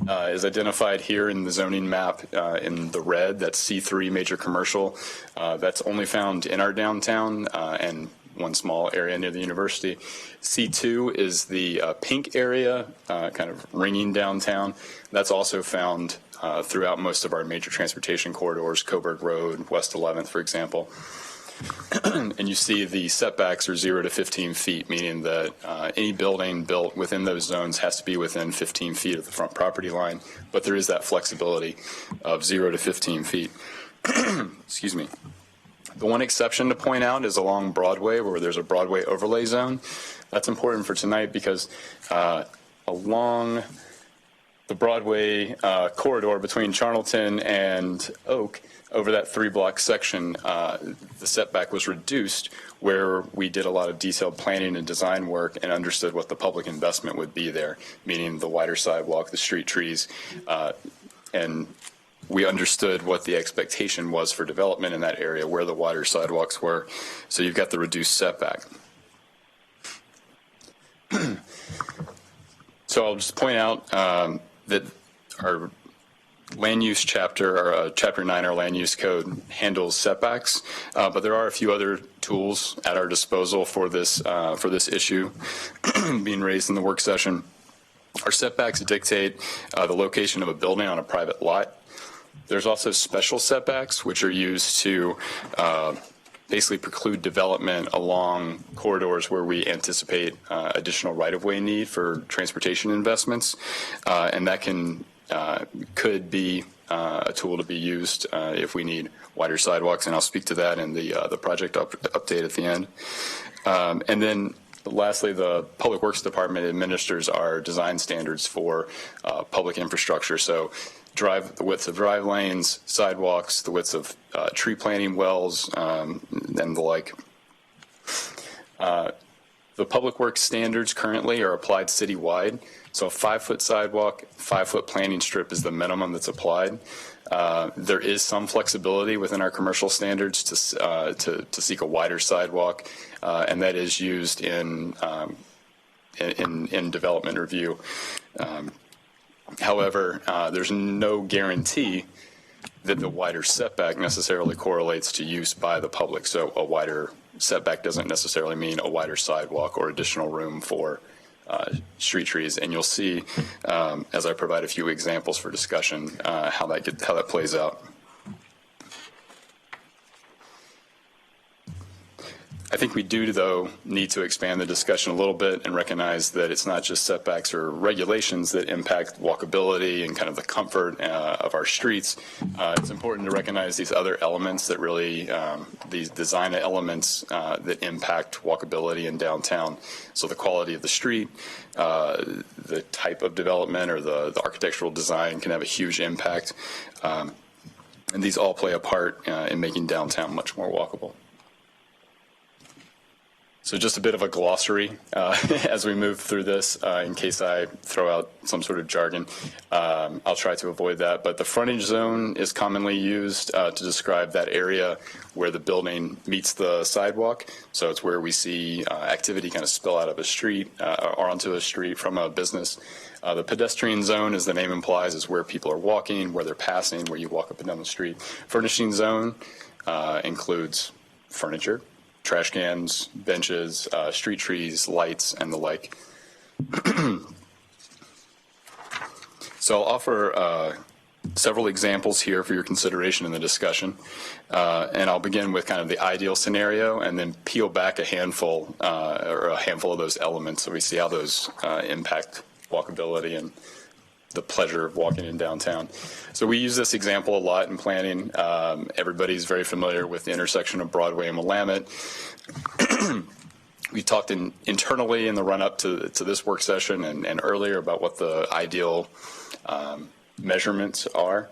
is identified here in the zoning map in the red. That's C3 major commercial. That's only found in our downtown and one small area near the university. C2 is the pink area, kind of ringing downtown. That's also found throughout most of our major transportation corridors, Coburg Road, West 11th, for example. And you see the setbacks are 0 to 15 feet, meaning that any building built within those zones has to be within 15 feet of the front property line, but there is that flexibility of 0 to 15 feet. Excuse me. The one exception to point out is along Broadway, where there's a Broadway overlay zone. That's important for tonight because along the Broadway corridor between Charlton and Oak, over that 3-block section, the setback was reduced where we did a lot of detailed planning and design work and understood what the public investment would be there, meaning the wider sidewalk, the street trees, and we understood what the expectation was for development in that area, where the wider sidewalks were. So you've got the reduced setback. So I'll just point out that our land use chapter, or chapter 9, our land use code handles setbacks, but there are a few other tools at our disposal for this issue being raised in the work session. Our setbacks dictate the location of a building on a private lot. There's also special setbacks, which are used to basically preclude development along corridors where we anticipate additional right-of-way need for transportation investments, and that could be a tool to be used if we need wider sidewalks, and I'll speak to that in the project update at the end. And then lastly, the Public Works Department administers our design standards for public infrastructure. So the width of drive lanes, sidewalks, the widths of tree planting wells, and the like. The Public Works standards currently are applied citywide. So a 5-foot sidewalk, 5-foot planting strip is the minimum that's applied. There is some flexibility within our commercial standards to seek a wider sidewalk, and that is used in development review. However, there's no guarantee that the wider setback necessarily correlates to use by the public. So a wider setback doesn't necessarily mean a wider sidewalk or additional room for street trees. And you'll see, as I provide a few examples for discussion, how that plays out. I think we do, though, need to expand the discussion a little bit and recognize that it's not just setbacks or regulations that impact walkability and kind of the comfort of our streets. It's important to recognize these other elements that really, these design elements that impact walkability in downtown. So the quality of the street, the type of development, or the architectural design can have a huge impact. And these all play a part in making downtown much more walkable. So just a bit of a glossary as we move through this, in case I throw out some sort of jargon. I'll try to avoid that. But the frontage zone is commonly used to describe that area where the building meets the sidewalk. So it's where we see activity kind of spill out of a street or onto a street from a business. The pedestrian zone, as the name implies, is where people are walking, where they're passing, where you walk up and down the street. Furnishing zone includes furniture, trash cans, benches, street trees, lights, and the like. So I'll offer several examples here for your consideration in the discussion. And I'll begin with kind of the ideal scenario and then peel back a handful of those elements so we see how those impact walkability and the pleasure of walking in downtown. So we use this example a lot in planning. Everybody's very familiar with the intersection of Broadway and Willamette. We talked internally in the run-up to this work session and earlier about what the ideal measurements are.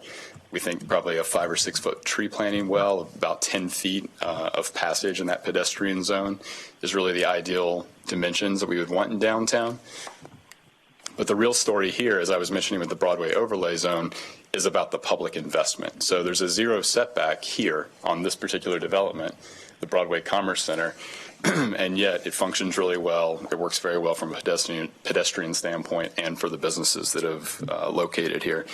We think probably a 5 or 6 foot tree planting well, about 10 feet of passage in that pedestrian zone is really the ideal dimensions that we would want in downtown. But the real story here, as I was mentioning with the Broadway overlay zone, is about the public investment. So there's a 0 setback here on this particular development, the Broadway Commerce Center, and yet it functions really well. It works very well from a pedestrian standpoint and for the businesses that have located here.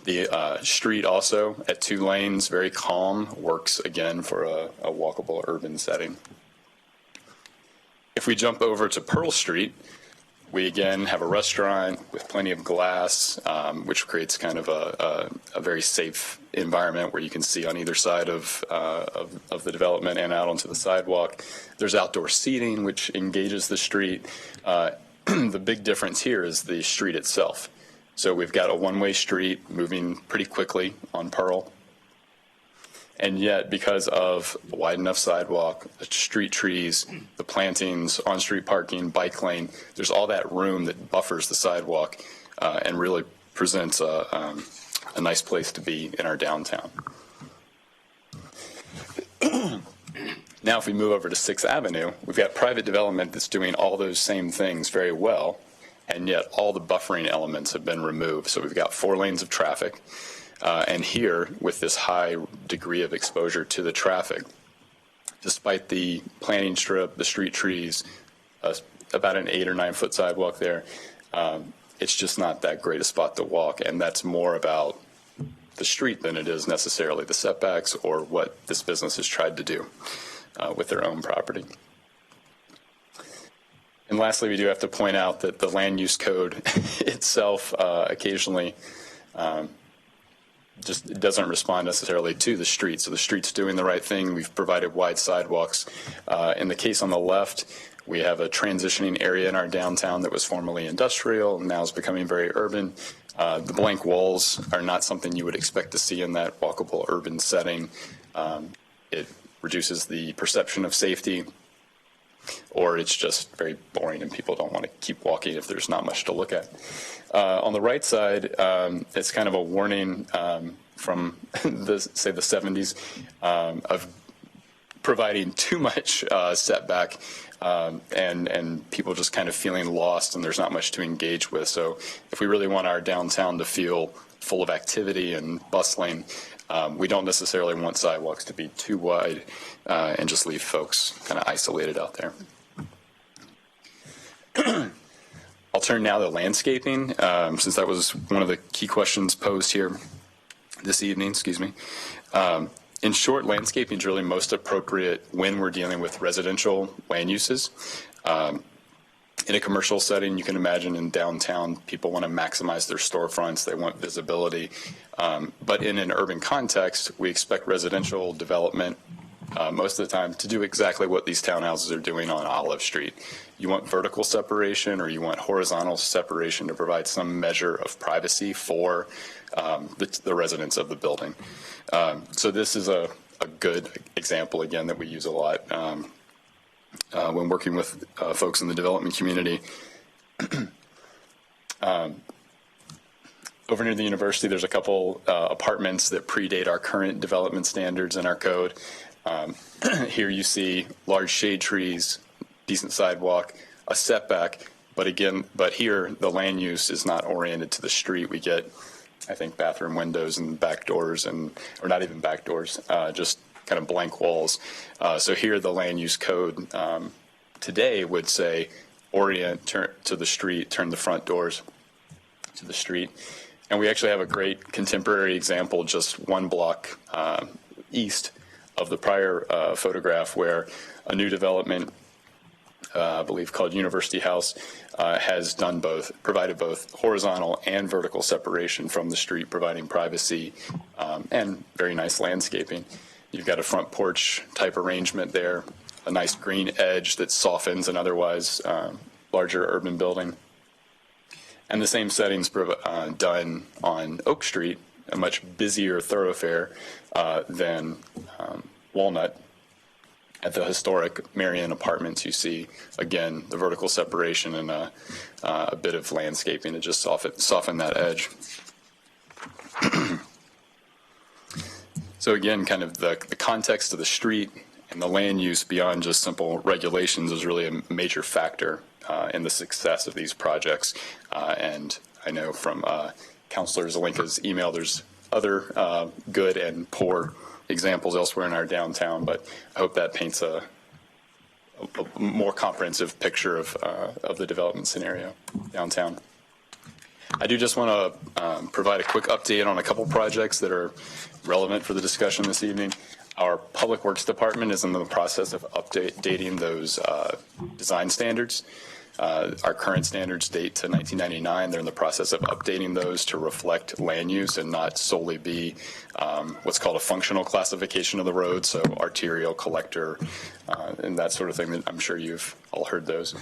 The street also at 2 lanes, very calm, works again for a walkable urban setting. If we jump over to Pearl Street, we again have a restaurant with plenty of glass, which creates kind of a very safe environment where you can see on either side of the development and out onto the sidewalk. There's outdoor seating, which engages the street. The big difference here is the street itself. So we've got a one-way street moving pretty quickly on Pearl. And yet, because of a wide enough sidewalk, the street trees, the plantings, on-street parking, bike lane, there's all that room that buffers the sidewalk and really presents a nice place to be in our downtown. Now, if we move over to 6th Avenue, we've got private development that's doing all those same things very well, and yet all the buffering elements have been removed. So we've got 4 lanes of traffic. And here, with this high degree of exposure to the traffic, despite the planting strip, the street trees, about an 8 or 9 foot sidewalk there, it's just not that great a spot to walk. And that's more about the street than it is necessarily the setbacks or what this business has tried to do with their own property. And lastly, we do have to point out that the land use code itself occasionally just doesn't respond necessarily to the street. So the street's doing the right thing. We've provided wide sidewalks. In the case on the left, we have a transitioning area in our downtown that was formerly industrial and now is becoming very urban. The blank walls are not something you would expect to see in that walkable urban setting. It reduces the perception of safety, or it's just very boring and people don't want to keep walking if there's not much to look at. On the right side, it's kind of a warning from, say, the 70s of providing too much setback and people just kind of feeling lost and there's not much to engage with. So if we really want our downtown to feel full of activity and bustling, we don't necessarily want sidewalks to be too wide and just leave folks kind of isolated out there. I'll turn now to landscaping, since that was one of the key questions posed here this evening, excuse me. In short, landscaping is really most appropriate when we're dealing with residential land uses. In a commercial setting, you can imagine in downtown, people want to maximize their storefronts, they want visibility. But in an urban context, we expect residential development most of the time to do exactly what these townhouses are doing on Olive Street. You want vertical separation or you want horizontal separation to provide some measure of privacy for the residents of the building. So this is a good example, again, that we use a lot when working with folks in the development community. Over near the university, there's a couple apartments that predate our current development standards in our code. Here you see large shade trees, decent sidewalk, a setback, but here the land use is not oriented to the street. We get, I think, bathroom windows and back doors, or not even back doors, just kind of blank walls. So here the land use code today would say orient to the street, turn the front doors to the street. And we actually have a great contemporary example just one block east of the prior photograph where a new development, I believe called University House, has done both, provided both horizontal and vertical separation from the street, providing privacy and very nice landscaping. You've got a front porch type arrangement there, a nice green edge that softens an otherwise larger urban building. And the same settings done on Oak Street, a much busier thoroughfare than Walnut. At the historic Marion Apartments, you see, again, the vertical separation and a bit of landscaping to just soften that edge. So again, kind of the context of the street and the land use beyond just simple regulations is really a major factor in the success of these projects. And I know from Councilor Zelinka's email, there's other good and poor examples elsewhere in our downtown, but I hope that paints a more comprehensive picture of the development scenario downtown. I do just want to provide a quick update on a couple projects that are relevant for the discussion this evening. Our Public Works Department is in the process of updating those design standards. Our current standards date to 1999. They're in the process of updating those to reflect land use and not solely be what's called a functional classification of the road, so arterial, collector, and that sort of thing. That I'm sure you've all heard those.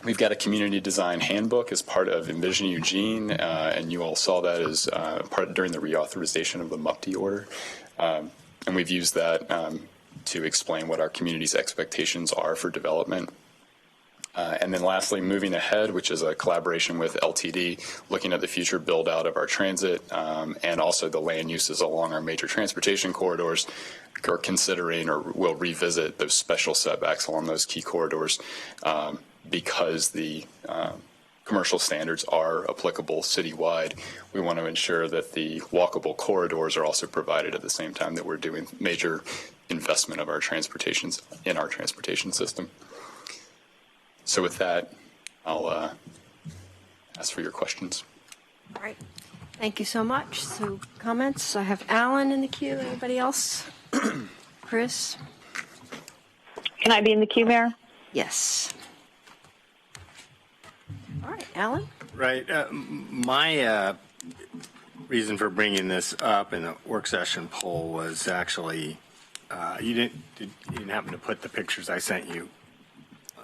We've got a community design handbook as part of Envision Eugene, and you all saw that as part during the reauthorization of the MUPTI order. And we've used that to explain what our community's expectations are for development. And then lastly, moving ahead, which is a collaboration with LTD, looking at the future build out of our transit and also the land uses along our major transportation corridors, or considering or will revisit those special setbacks along those key corridors because the commercial standards are applicable citywide. We want to ensure that the walkable corridors are also provided at the same time that we're doing major investment of our transportations in our transportation system. So with that, I'll ask for your questions.
All right. Thank you so much. So comments? I have Alan in the queue. Anybody else? Chris?
Can I be in the queue, Mayor?
Yes. All right, Alan?
Right. My reason for bringing this up in the work session poll was actually you didn't happen to put the pictures I sent you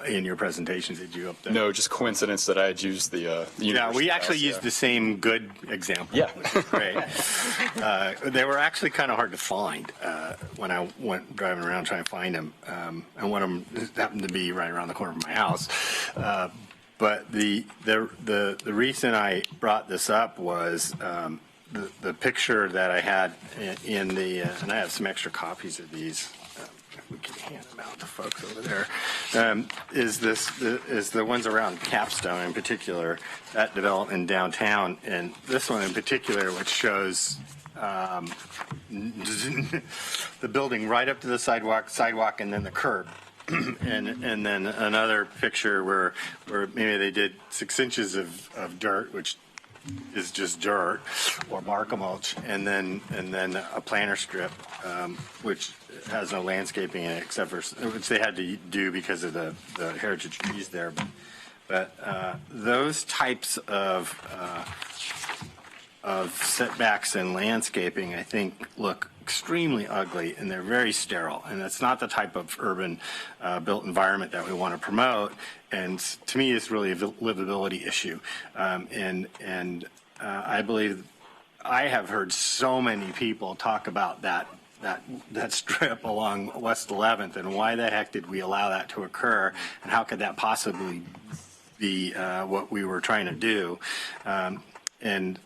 in your presentations, did you? Up there?
No, just coincidence that I had used the
yeah, we actually used the same good example.
Yeah.
Which is great. They were actually kind of hard to find when I went driving around trying to find them, and one of them happened to be right around the corner of my house. But the reason I brought this up was the picture that I had in the and I have some extra copies of these. We can hand them out to folks over there. Is the ones around Capstone in particular, that development downtown, and this one in particular, which shows the building right up to the sidewalk, and then the curb. and then another picture where maybe they did 6 inches of dirt, which is just dirt or bark mulch, and then a planter strip, which has no landscaping in it except for which they had to do because of the heritage trees there. But those types of setbacks and landscaping, I think, look extremely ugly, and they're very sterile, and that's not the type of urban built environment that we want to promote. And to me, it's really a livability issue. I believe I have heard so many people talk about that strip along West 11th, and why the heck did we allow that to occur, and how could that possibly be what we were trying to do? And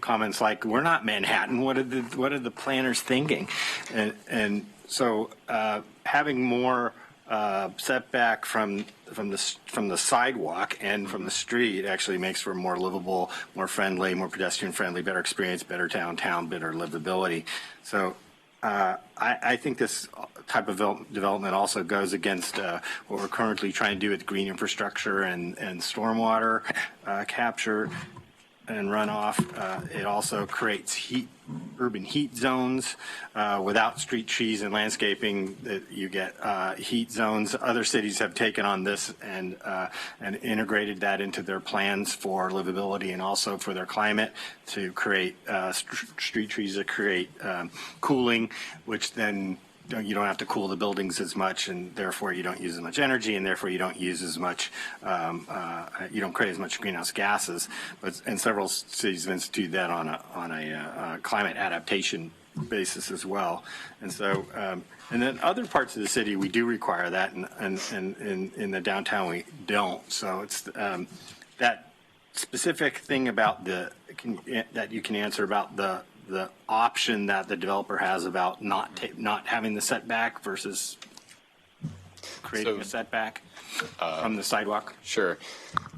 comments like, "We're not Manhattan. What are the planners thinking?" And so having more setback from the sidewalk and from the street actually makes for more livable, more friendly, more pedestrian friendly, better experience, better downtown, better livability. So I think this type of development also goes against what we're currently trying to do with green infrastructure and stormwater capture and runoff. It also creates urban heat zones. Without street trees and landscaping, you get heat zones. Other cities have taken on this and integrated that into their plans for livability and also for their climate, to create street trees that create cooling, which then you don't have to cool the buildings as much, and therefore you don't use as much energy, and therefore you don't use as much, you don't create as much greenhouse gases. And several cities have instituted that on a climate adaptation basis as well. And so, and then other parts of the city, we do require that, and in the downtown, we don't. So it's that specific thing about that you can answer about the option that the developer has about not having the setback versus creating a setback from the sidewalk.
Sure.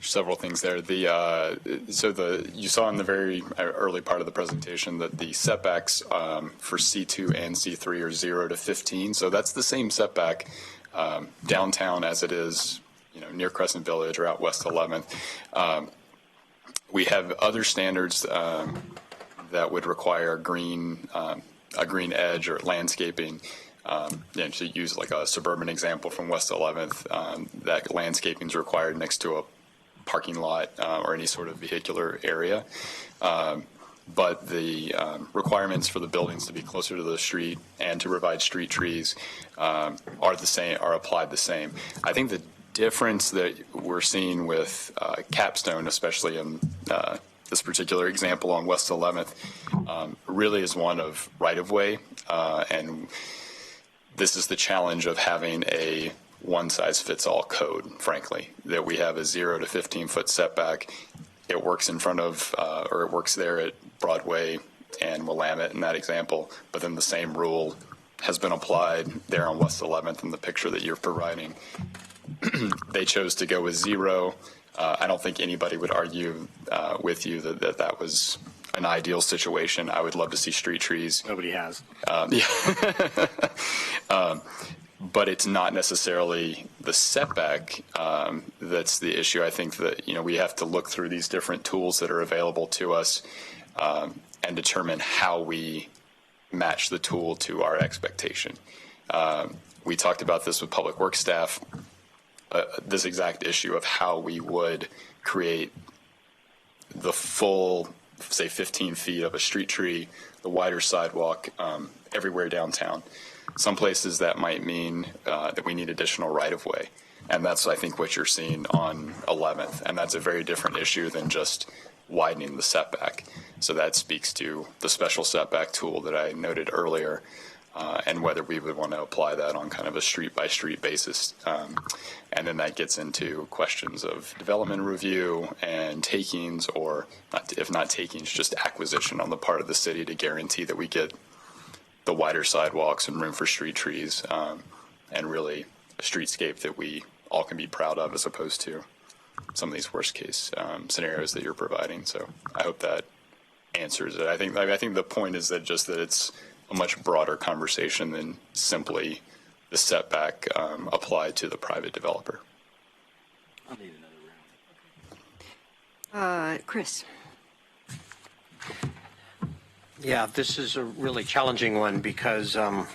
Several things there. You saw in the very early part of the presentation that the setbacks for C2 and C3 are 0 to 15. So that's the same setback downtown as it is, near Crescent Village or out West 11th. We have other standards that would require a green edge or landscaping. To use like a suburban example from West 11th, that landscaping is required next to a parking lot or any sort of vehicular area. But the requirements for the buildings to be closer to the street and to provide street trees are applied the same. I think the difference that we're seeing with Capstone, especially in this particular example on West 11th, really is one of right-of-way, and this is the challenge of having a one-size-fits-all code, frankly, that we have a 0 to 15-foot setback. It works in front of, or it works there at Broadway and Willamette in that example, but then the same rule has been applied there on West 11th in the picture that you're providing. They chose to go with 0. I don't think anybody would argue with you that was an ideal situation. I would love to see street trees.
Nobody has.
But it's not necessarily the setback that's the issue. I think that we have to look through these different tools that are available to us and determine how we match the tool to our expectation. We talked about this with public works staff. This exact issue of how we would create the full, say, 15 feet of a street tree, the wider sidewalk everywhere downtown. Some places that might mean that we need additional right-of-way. And that's, I think, what you're seeing on 11th. And that's a very different issue than just widening the setback. So that speaks to the special setback tool that I noted earlier, and whether we would want to apply that on kind of a street-by-street basis. And then that gets into questions of development review and takings, or if not takings, just acquisition on the part of the city to guarantee that we get the wider sidewalks and room for street trees, and really a streetscape that we all can be proud of, as opposed to some of these worst case scenarios that you're providing. So I hope that answers it. I think the point is that it's a much broader conversation than simply the setback applied to the private developer.
I'll need another round.
Chris.
Yeah, this is a really challenging one because I'm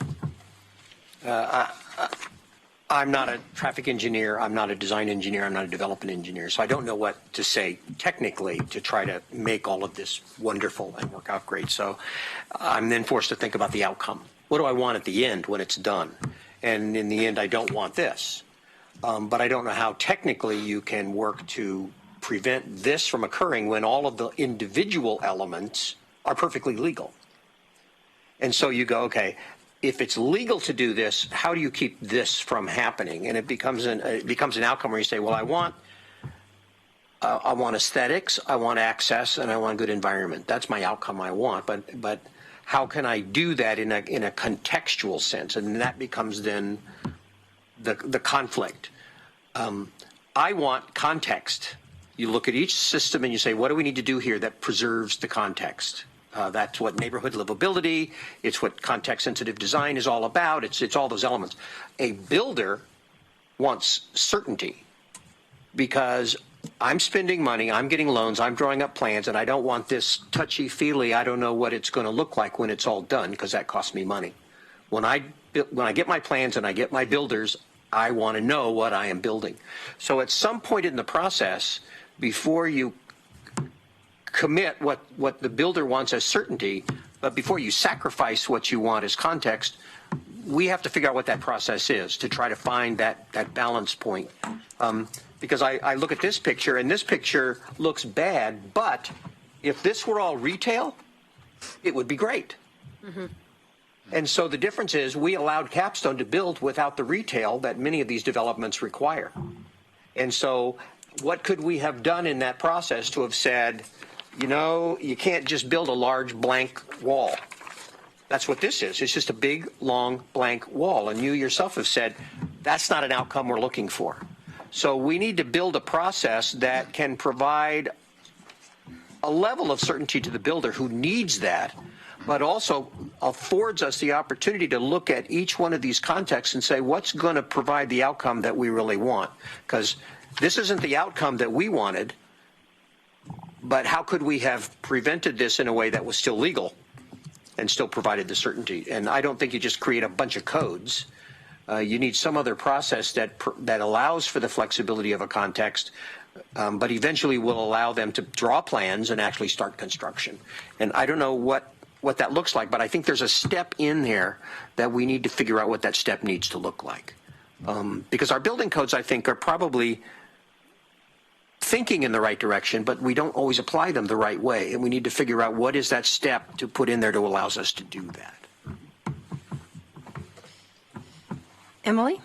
not a traffic engineer, I'm not a design engineer, I'm not a development engineer, so I don't know what to say technically to try to make all of this wonderful and work out great. So I'm then forced to think about the outcome. What do I want at the end when it's done? And in the end, I don't want this. But I don't know how technically you can work to prevent this from occurring when all of the individual elements are perfectly legal. And so you go, okay, if it's legal to do this, how do you keep this from happening? And it becomes an outcome where you say, well, I want aesthetics, I want access, and I want good environment. That's my outcome I want. But how can I do that in a contextual sense? And that becomes then the conflict. I want context. You look at each system and you say, what do we need to do here that preserves the context? That's what neighborhood livability, it's what context-sensitive design is all about. It's all those elements. A builder wants certainty because I'm spending money, I'm getting loans, I'm drawing up plans, and I don't want this touchy-feely, I don't know what it's going to look like when it's all done, because that costs me money. When I get my plans and I get my builders, I want to know what I am building. So at some point in the process, before you commit what the builder wants as certainty, but before you sacrifice what you want as context, we have to figure out what that process is to try to find that balance point. Because I look at this picture, and this picture looks bad, but if this were all retail, it would be great. Mm-hmm. And so the difference is we allowed Capstone to build without the retail that many of these developments require. And so what could we have done in that process to have said, you know, you can't just build a large blank wall. That's what this is. It's just a big, long, blank wall. And you yourself have said, that's not an outcome we're looking for. So we need to build a process that can provide a level of certainty to the builder who needs that, but also affords us the opportunity to look at each one of these contexts and say, what's going to provide the outcome that we really want? Because this isn't the outcome that we wanted, but how could we have prevented this in a way that was still legal and still provided the certainty? And I don't think you just create a bunch of codes. You need some other process that allows for the flexibility of a context, but eventually will allow them to draw plans and actually start construction. And I don't know what that looks like, but I think there's a step in there that we need to figure out what that step needs to look like. Because our building codes, I think, are probably thinking in the right direction, but we don't always apply them the right way. And we need to figure out what is that step to put in there to allow us to do that.
Emily?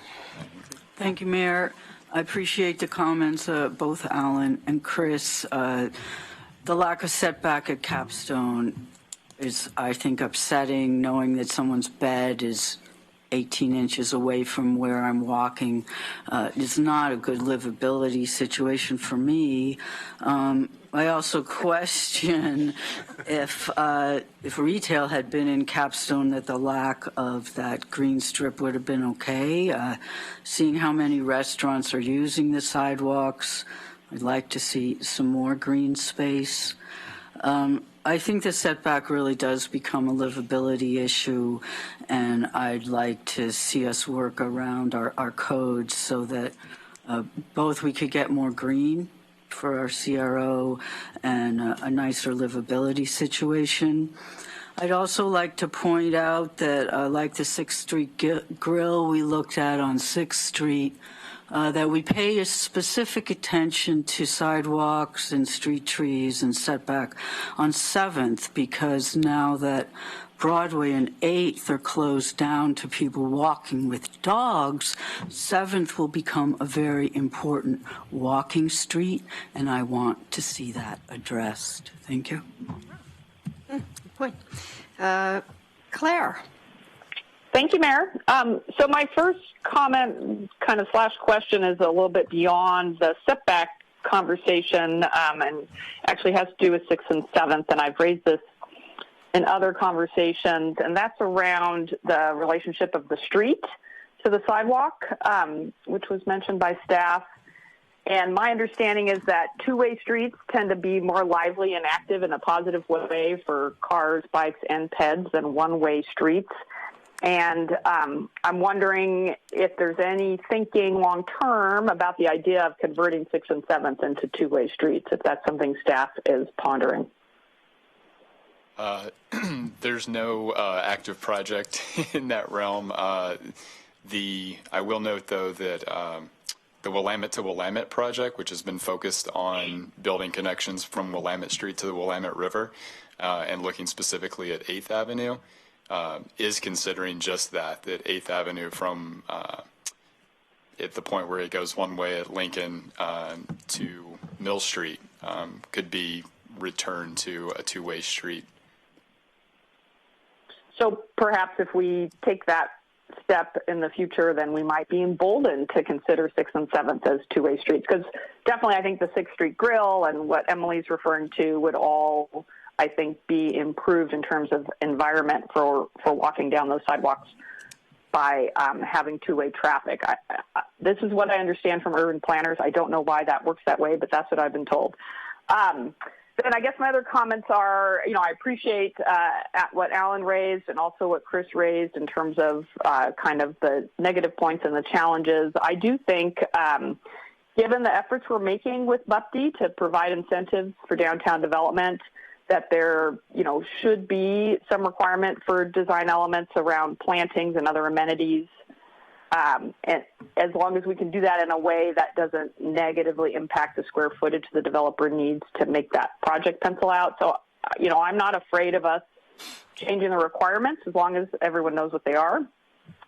Thank you, Mayor. I appreciate the comments, both Alan and Chris. The lack of setback at Capstone is, I think, upsetting, knowing that someone's bed is 18 inches away from where I'm walking. It's not a good livability situation for me. I also question if retail had been in Capstone, that the lack of that green strip would have been okay. Seeing how many restaurants are using the sidewalks, I'd like to see some more green space. I think the setback really does become a livability issue, and I'd like to see us work around our codes so that both we could get more green for our CRO and a nicer livability situation. I'd also like to point out that like the 6th Street Grill we looked at on 6th Street, that we pay a specific attention to sidewalks and street trees and setback on 7th, because now that Broadway and 8th are closed down to people walking with dogs, 7th will become a very important walking street, and I want to see that addressed. Thank you.
Good point. Claire?
Thank you, Mayor. So my first comment kind of slash question is a little bit beyond the setback conversation and actually has to do with 6th and 7th, and I've raised this in other conversations, and that's around the relationship of the street to the sidewalk, which was mentioned by staff. And my understanding is that two-way streets tend to be more lively and active in a positive way for cars, bikes, and peds than one-way streets. And I'm wondering if there's any thinking long-term about the idea of converting 6th and 7th into two-way streets, if that's something staff is pondering.
There's no active project in that realm. I will note, though, that the Willamette to Willamette project, which has been focused on building connections from Willamette Street to the Willamette River and looking specifically at 8th Avenue, is considering just that 8th Avenue from at the point where it goes one way at Lincoln to Mill Street could be returned to a two-way street.
So perhaps if we take that step in the future, then we might be emboldened to consider 6th and 7th as two-way streets. Because definitely I think the 6th Street Grill and what Emily's referring to would all, I think, be improved in terms of environment for walking down those sidewalks by having two-way traffic. This is what I understand from urban planners. I don't know why that works that way, but that's what I've been told. Then I guess my other comments are, I appreciate what Alan raised and also what Chris raised in terms of kind of the negative points and the challenges. I do think given the efforts we're making with MUPD to provide incentives for downtown development, that there, should be some requirement for design elements around plantings and other amenities. And as long as we can do that in a way that doesn't negatively impact the square footage the developer needs to make that project pencil out. So, I'm not afraid of us changing the requirements as long as everyone knows what they are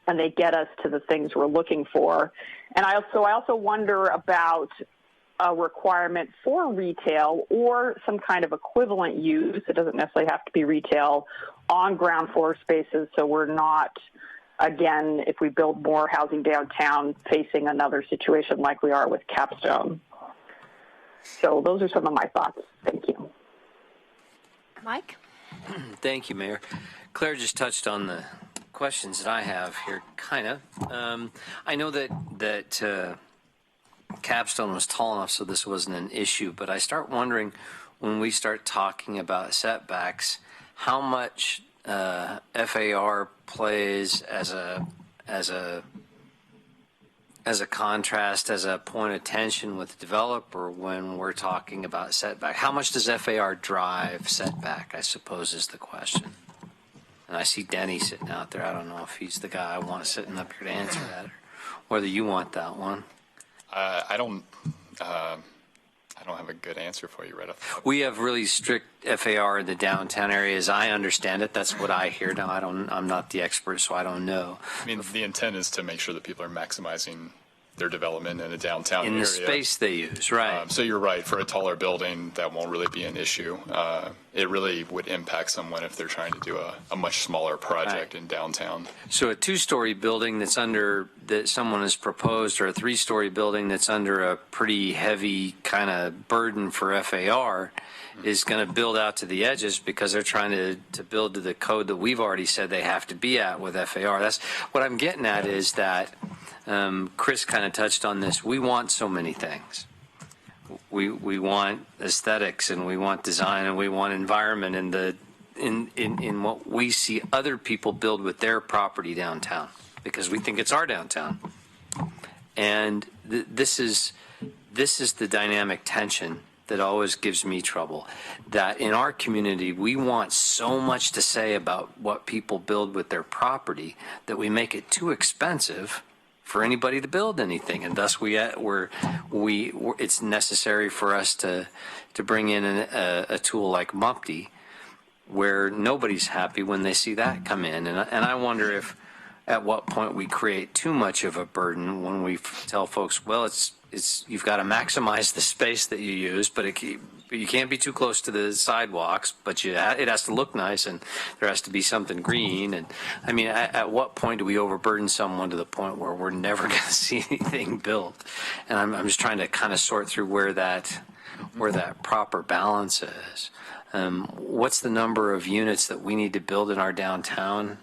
and they get us to the things we're looking for. And I also wonder about a requirement for retail or some kind of equivalent use. It doesn't necessarily have to be retail on ground floor spaces, so we're not, again, if we build more housing downtown, facing another situation like we are with Capstone. So those are some of my thoughts. Thank you.
Mike?
Thank you, Mayor. Claire just touched on the questions that I have here, kind of. I know that Capstone was tall enough so this wasn't an issue, but I start wondering when we start talking about setbacks, how much FAR plays as a contrast, as a point of tension with the developer when we're talking about setback. How much does FAR drive setback, I suppose, is the question. And I see Denny sitting out there. I don't know if he's the guy I want sitting up here to answer that, or whether you want that one.
I don't have a good answer for you right off.
We have really strict FAR in the downtown area, as I understand it. That's what I hear. Now, I'm not the expert, so I don't know.
I mean, the intent is to make sure that people are maximizing their development in a downtown area.
In the space they use, right.
So you're right. For a taller building, that won't really be an issue. It really would impact someone if they're trying to do a much smaller project in downtown.
So a two-story building that someone has proposed, or a three-story building that's under a pretty heavy kind of burden for FAR, is going to build out to the edges because they're trying to build to the code that we've already said they have to be at with FAR. That's what I'm getting at, is that Chris kind of touched on this. We want so many things. We want aesthetics, and we want design, and we want environment, and in what we see other people build with their property downtown, because we think it's our downtown. And this is the dynamic tension that always gives me trouble, that in our community we want so much to say about what people build with their property that we make it too expensive for anybody to build anything, and thus it's necessary for us to bring in a tool like MUPD, where nobody's happy when they see that come in, and I wonder if at what point we create too much of a burden when we tell folks, well, it's you've got to maximize the space that you use, but you can't be too close to the sidewalks, but it has to look nice, and there has to be something green. And I mean, at what point do we overburden someone to the point where we're never going to see anything built? And I'm just trying to kind of sort through where that proper balance is. What's the number of units that we need to build in our downtown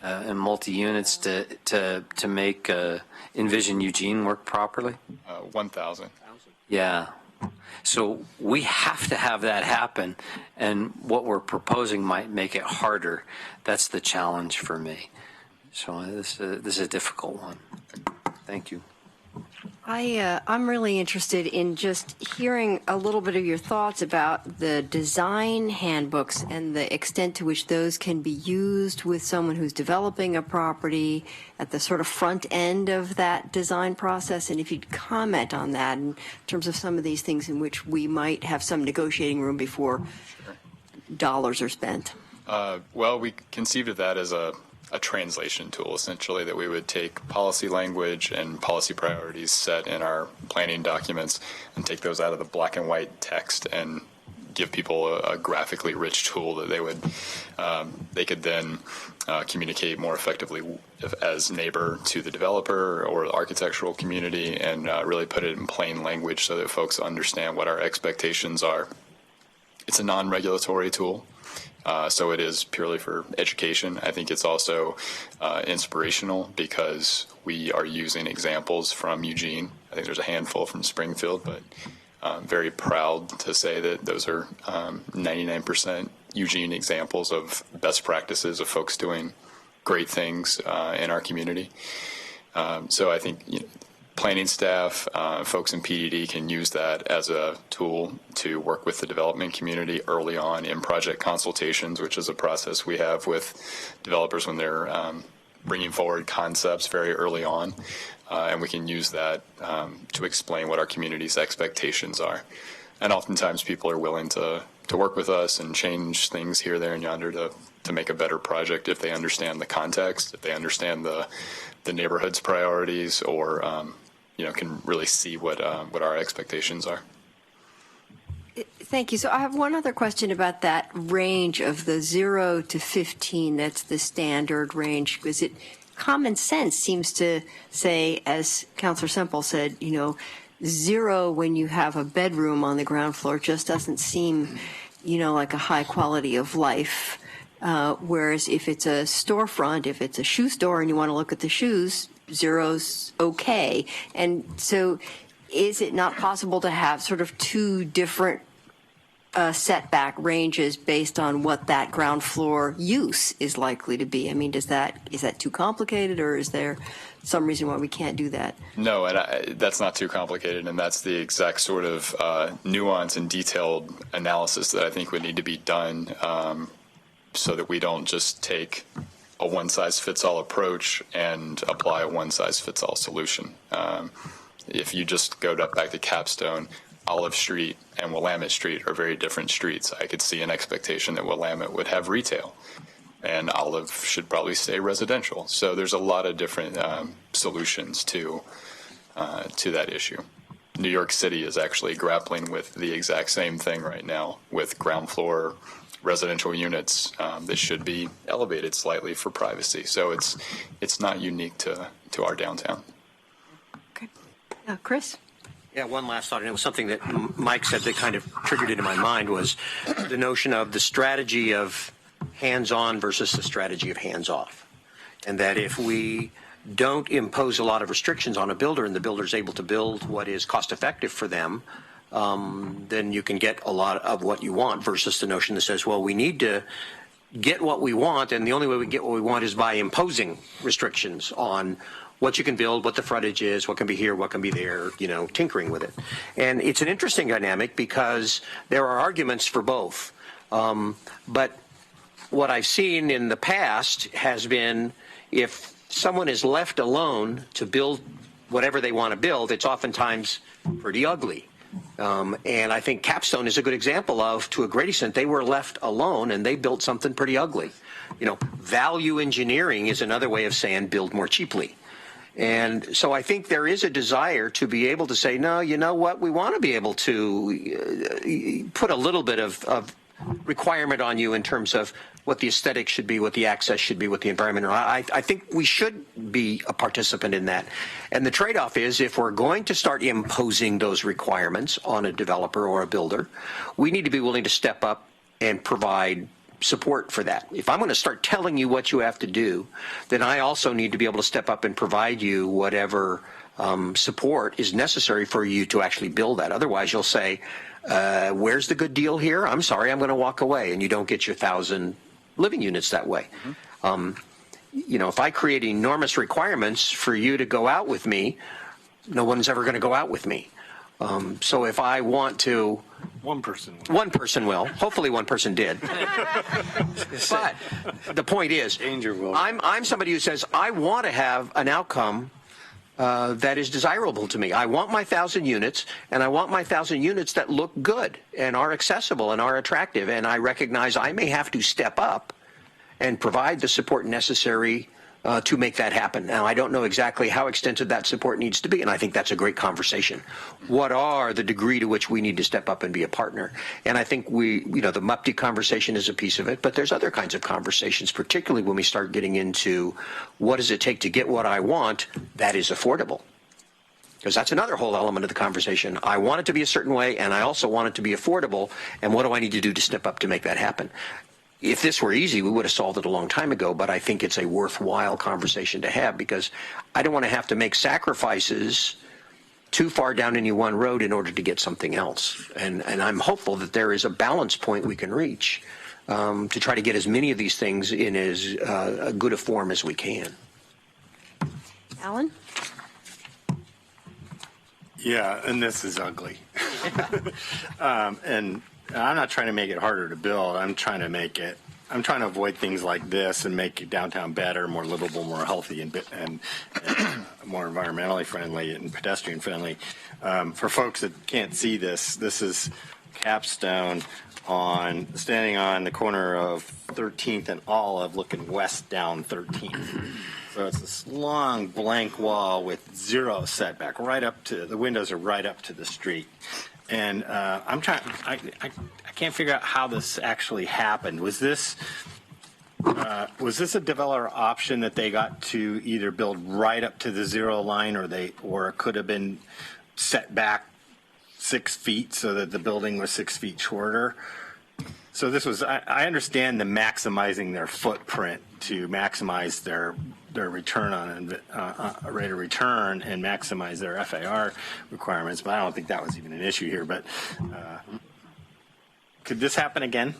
and multi-units to make Envision Eugene work properly?
1,000.
Yeah. So we have to have that happen, and what we're proposing might make it harder. That's the challenge for me. So this is a difficult one. Thank you.
I'm really interested in just hearing a little bit of your thoughts about the design handbooks and the extent to which those can be used with someone who's developing a property at the sort of front end of that design process, and if you'd comment on that in terms of some of these things in which we might have some negotiating room before dollars are spent.
Well, we conceived of that as a translation tool, essentially, that we would take policy language and policy priorities set in our planning documents and take those out of the black and white text and give people a graphically rich tool that they could then communicate more effectively as neighbor to the developer or the architectural community, and really put it in plain language so that folks understand what our expectations are. It's a non-regulatory tool. So it is purely for education. I think it's also inspirational because we are using examples from Eugene. I think there's a handful from Springfield, but I'm very proud to say that those are 99% Eugene examples of best practices of folks doing great things in our community. So I think planning staff, folks in PDD can use that as a tool to work with the development community early on in project consultations, which is a process we have with developers when they're bringing forward concepts very early on. And we can use that to explain what our community's expectations are. And oftentimes people are willing to work with us and change things here, there, and yonder to make a better project if they understand the context, if they understand the neighborhood's priorities, or can really see what our expectations are.
Thank you. So I have one other question about that range of the 0 to 15. That's the standard range. Because common sense seems to say, as Councilor Semple said, 0 when you have a bedroom on the ground floor just doesn't seem, like a high quality of life. Whereas if it's a storefront, if it's a shoe store and you want to look at the shoes, 0's okay. And so is it not possible to have sort of two different setback ranges based on what that ground floor use is likely to be? I mean, is that too complicated, or is there some reason why we can't do that?
No, and that's not too complicated, and that's the exact sort of nuance and detailed analysis that I think would need to be done so that we don't just take a one-size-fits-all approach and apply a one-size-fits-all solution. If you just go back to Capstone, Olive Street and Willamette Street are very different streets. I could see an expectation that Willamette would have retail, and Olive should probably stay residential. So there's a lot of different solutions to that issue. New York City is actually grappling with the exact same thing right now with ground floor residential units that should be elevated slightly for privacy. So it's not unique to our downtown.
Okay. Chris?
Yeah, one last thought, and it was something that Mike said that kind of triggered it in my mind, was the notion of the strategy of hands-on versus the strategy of hands-off. And that if we don't impose a lot of restrictions on a builder and the builder is able to build what is cost-effective for them, then you can get a lot of what you want, versus the notion that says, well, we need to get what we want, and the only way we get what we want is by imposing restrictions on what you can build, what the frontage is, what can be here, what can be there, tinkering with it. And it's an interesting dynamic because there are arguments for both. But what I've seen in the past has been, if someone is left alone to build whatever they want to build, it's oftentimes pretty ugly. And I think Capstone is a good example of, to a great extent, they were left alone and they built something pretty ugly. Value engineering is another way of saying build more cheaply. And so I think there is a desire to be able to say, no, you know what, we want to be able to put a little bit of requirement on you in terms of what the aesthetics should be, what the access should be, what the environment. I think we should be a participant in that. And the trade-off is, if we're going to start imposing those requirements on a developer or a builder, we need to be willing to step up and provide support for that. If I'm going to start telling you what you have to do, then I also need to be able to step up and provide you whatever support is necessary for you to actually build that. Otherwise, you'll say, where's the good deal here? I'm sorry, I'm going to walk away, and you don't get your 1,000 living units that way. If I create enormous requirements for you to go out with me, no one's ever going to go out with me. So if I want to, one person will. Hopefully, one person did. But the point is, I'm somebody who says I want to have an outcome that is desirable to me. I want my 1,000 units, and I want my 1,000 units that look good and are accessible and are attractive. And I recognize I may have to step up and provide the support necessary to make that happen. Now, I don't know exactly how extensive that support needs to be, and I think that's a great conversation. What are the degree to which we need to step up and be a partner? And I think the MUPTI conversation is a piece of it, but there's other kinds of conversations, particularly when we start getting into what does it take to get what I want that is affordable? Because that's another whole element of the conversation. I want it to be a certain way, and I also want it to be affordable, and what do I need to do to step up to make that happen? If this were easy, we would have solved it a long time ago, but I think it's a worthwhile conversation to have, because I don't want to have to make sacrifices too far down any one road in order to get something else. And I'm hopeful that there is a balance point we can reach to try to get as many of these things in as good a form as we can.
Alan?
Yeah, and this is ugly. And I'm not trying to make it harder to build. I'm trying to avoid things like this and make downtown better, more livable, more healthy, and more environmentally friendly and pedestrian friendly. For folks that can't see this, this is Capstone standing on the corner of 13th and Olive, looking west down 13th. So it's this long blank wall with zero setback, right up to the windows are right up to the street. And I can't figure out how this actually happened. Was this a developer option that they got to either build right up to the zero line, or it could have been set back 6 feet so that the building was 6 feet shorter? So this was, I understand the maximizing their footprint to maximize their return on rate of return and maximize their FAR requirements, but I don't think that was even an issue here. But could this happen again?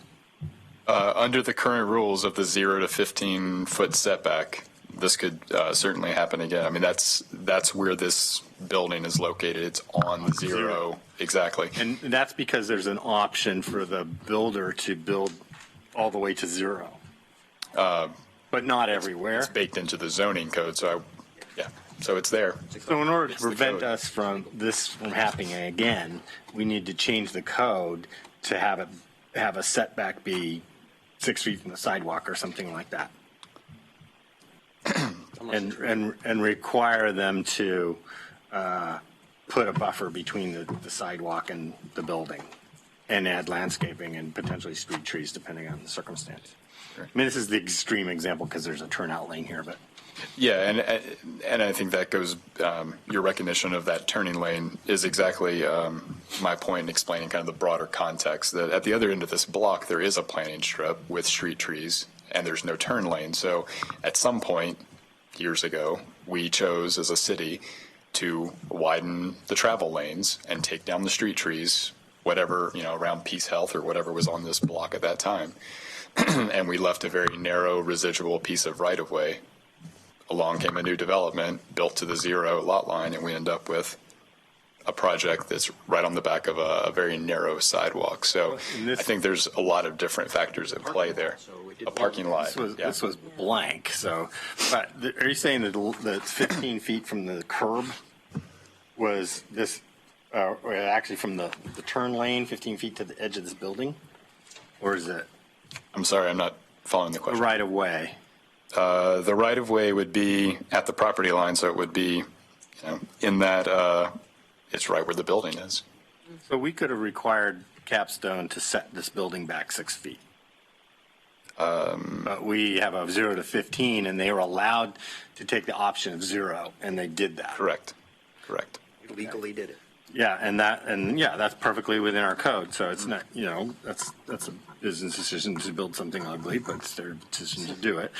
Under the current rules of the 0 to 15 foot setback, this could certainly happen again. I mean, that's where this building is located. It's on the zero. Exactly.
And that's because there's an option for the builder to build all the way to zero. But not everywhere.
It's baked into the zoning code, so so it's there.
So in order to prevent us from happening again, we need to change the code to have a setback be 6 feet from the sidewalk or something like that. and require them to put a buffer between the sidewalk and the building, and add landscaping and potentially street trees depending on the circumstance. I mean, this is the extreme example because there's a turnout lane here, but.
Yeah, and I think that goes, your recognition of that turning lane is exactly my point in explaining kind of the broader context, that at the other end of this block, there is a planting strip with street trees, and there's no turn lane. So at some point, years ago, we chose as a city to widen the travel lanes and take down the street trees, whatever, around Peace Health or whatever was on this block at that time. And we left a very narrow residual piece of right-of-way. Along came a new development built to the zero lot line, and we end up with a project that's right on the back of a very narrow sidewalk. So I think there's a lot of different factors at play there. A parking lot.
This was blank. So, but are you saying that 15 feet from the curb was this, actually from the turn lane, 15 feet to the edge of this building? Or is it?
I'm sorry, I'm not following the question.
Right of way.
The right of way would be at the property line, so it would be, in that it's right where the building is.
So we could have required Capstone to set this building back 6 feet. But we have a 0 to 15, and they were allowed to take the option of 0, and they did that.
Correct.
Legally did it.
Yeah, and that's perfectly within our code. So it's not, that's a business decision to build something ugly, but it's their decision to do it.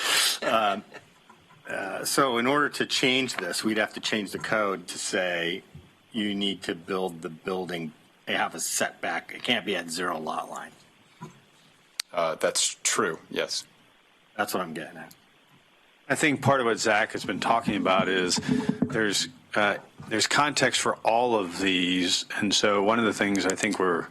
So in order to change this, we'd have to change the code to say you need to build the building, have a setback. It can't be at zero lot line.
That's true, yes.
That's what I'm getting at.
I think part of what Zach has been talking about is there's context for all of these, and so one of the things I think we're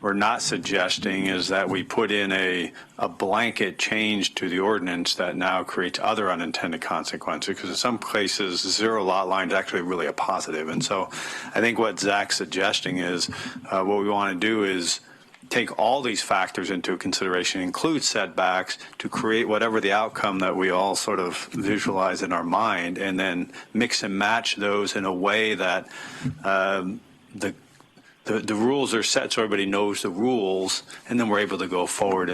not suggesting is that we put in a blanket change to the ordinance that now creates other unintended consequences, because in some places zero lot line is actually really a positive. And so I think what Zach's suggesting is what we want to do is take all these factors into consideration, include setbacks, to create whatever the outcome that we all sort of visualize in our mind, and then mix and match those in a way that the rules are set so everybody knows the rules, and then we're able to go forward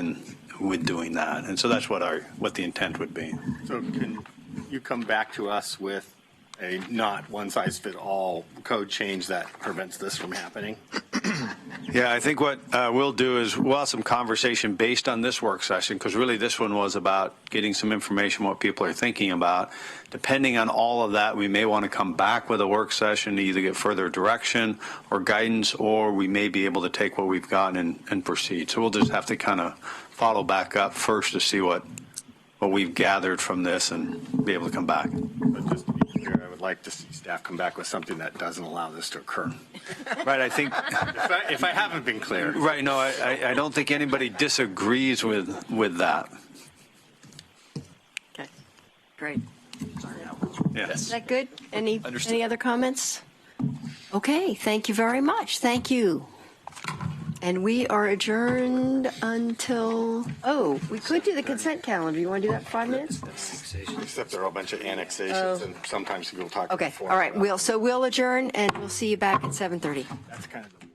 with doing that. And so that's what the intent would be.
So can you come back to us with a not one-size-fit-all code change that prevents this from happening?
Yeah, I think what we'll do is we'll have some conversation based on this work session, because really this one was about getting some information, what people are thinking about. Depending on all of that, we may want to come back with a work session to either get further direction or guidance, or we may be able to take what we've gotten and proceed. So we'll just have to kind of follow back up first to see what we've gathered from this and be able to come back.
But just to be clear, I would would like to see staff come back with something that doesn't allow this to occur.
Right, I think,
If I haven't been clear.
right, no, I don't think anybody disagrees with that.
Okay, great.
Yes.
Is that good? Any
Understood.
other comments? Okay, thank you very much. Thank you. And we are adjourned until, we could do the consent calendar. You want to do that for 5 minutes?
Except there are a bunch of annexations, and sometimes people talk
Okay,
before.
all right. We'll adjourn, and we'll see you back at 7:30.
That's kind of the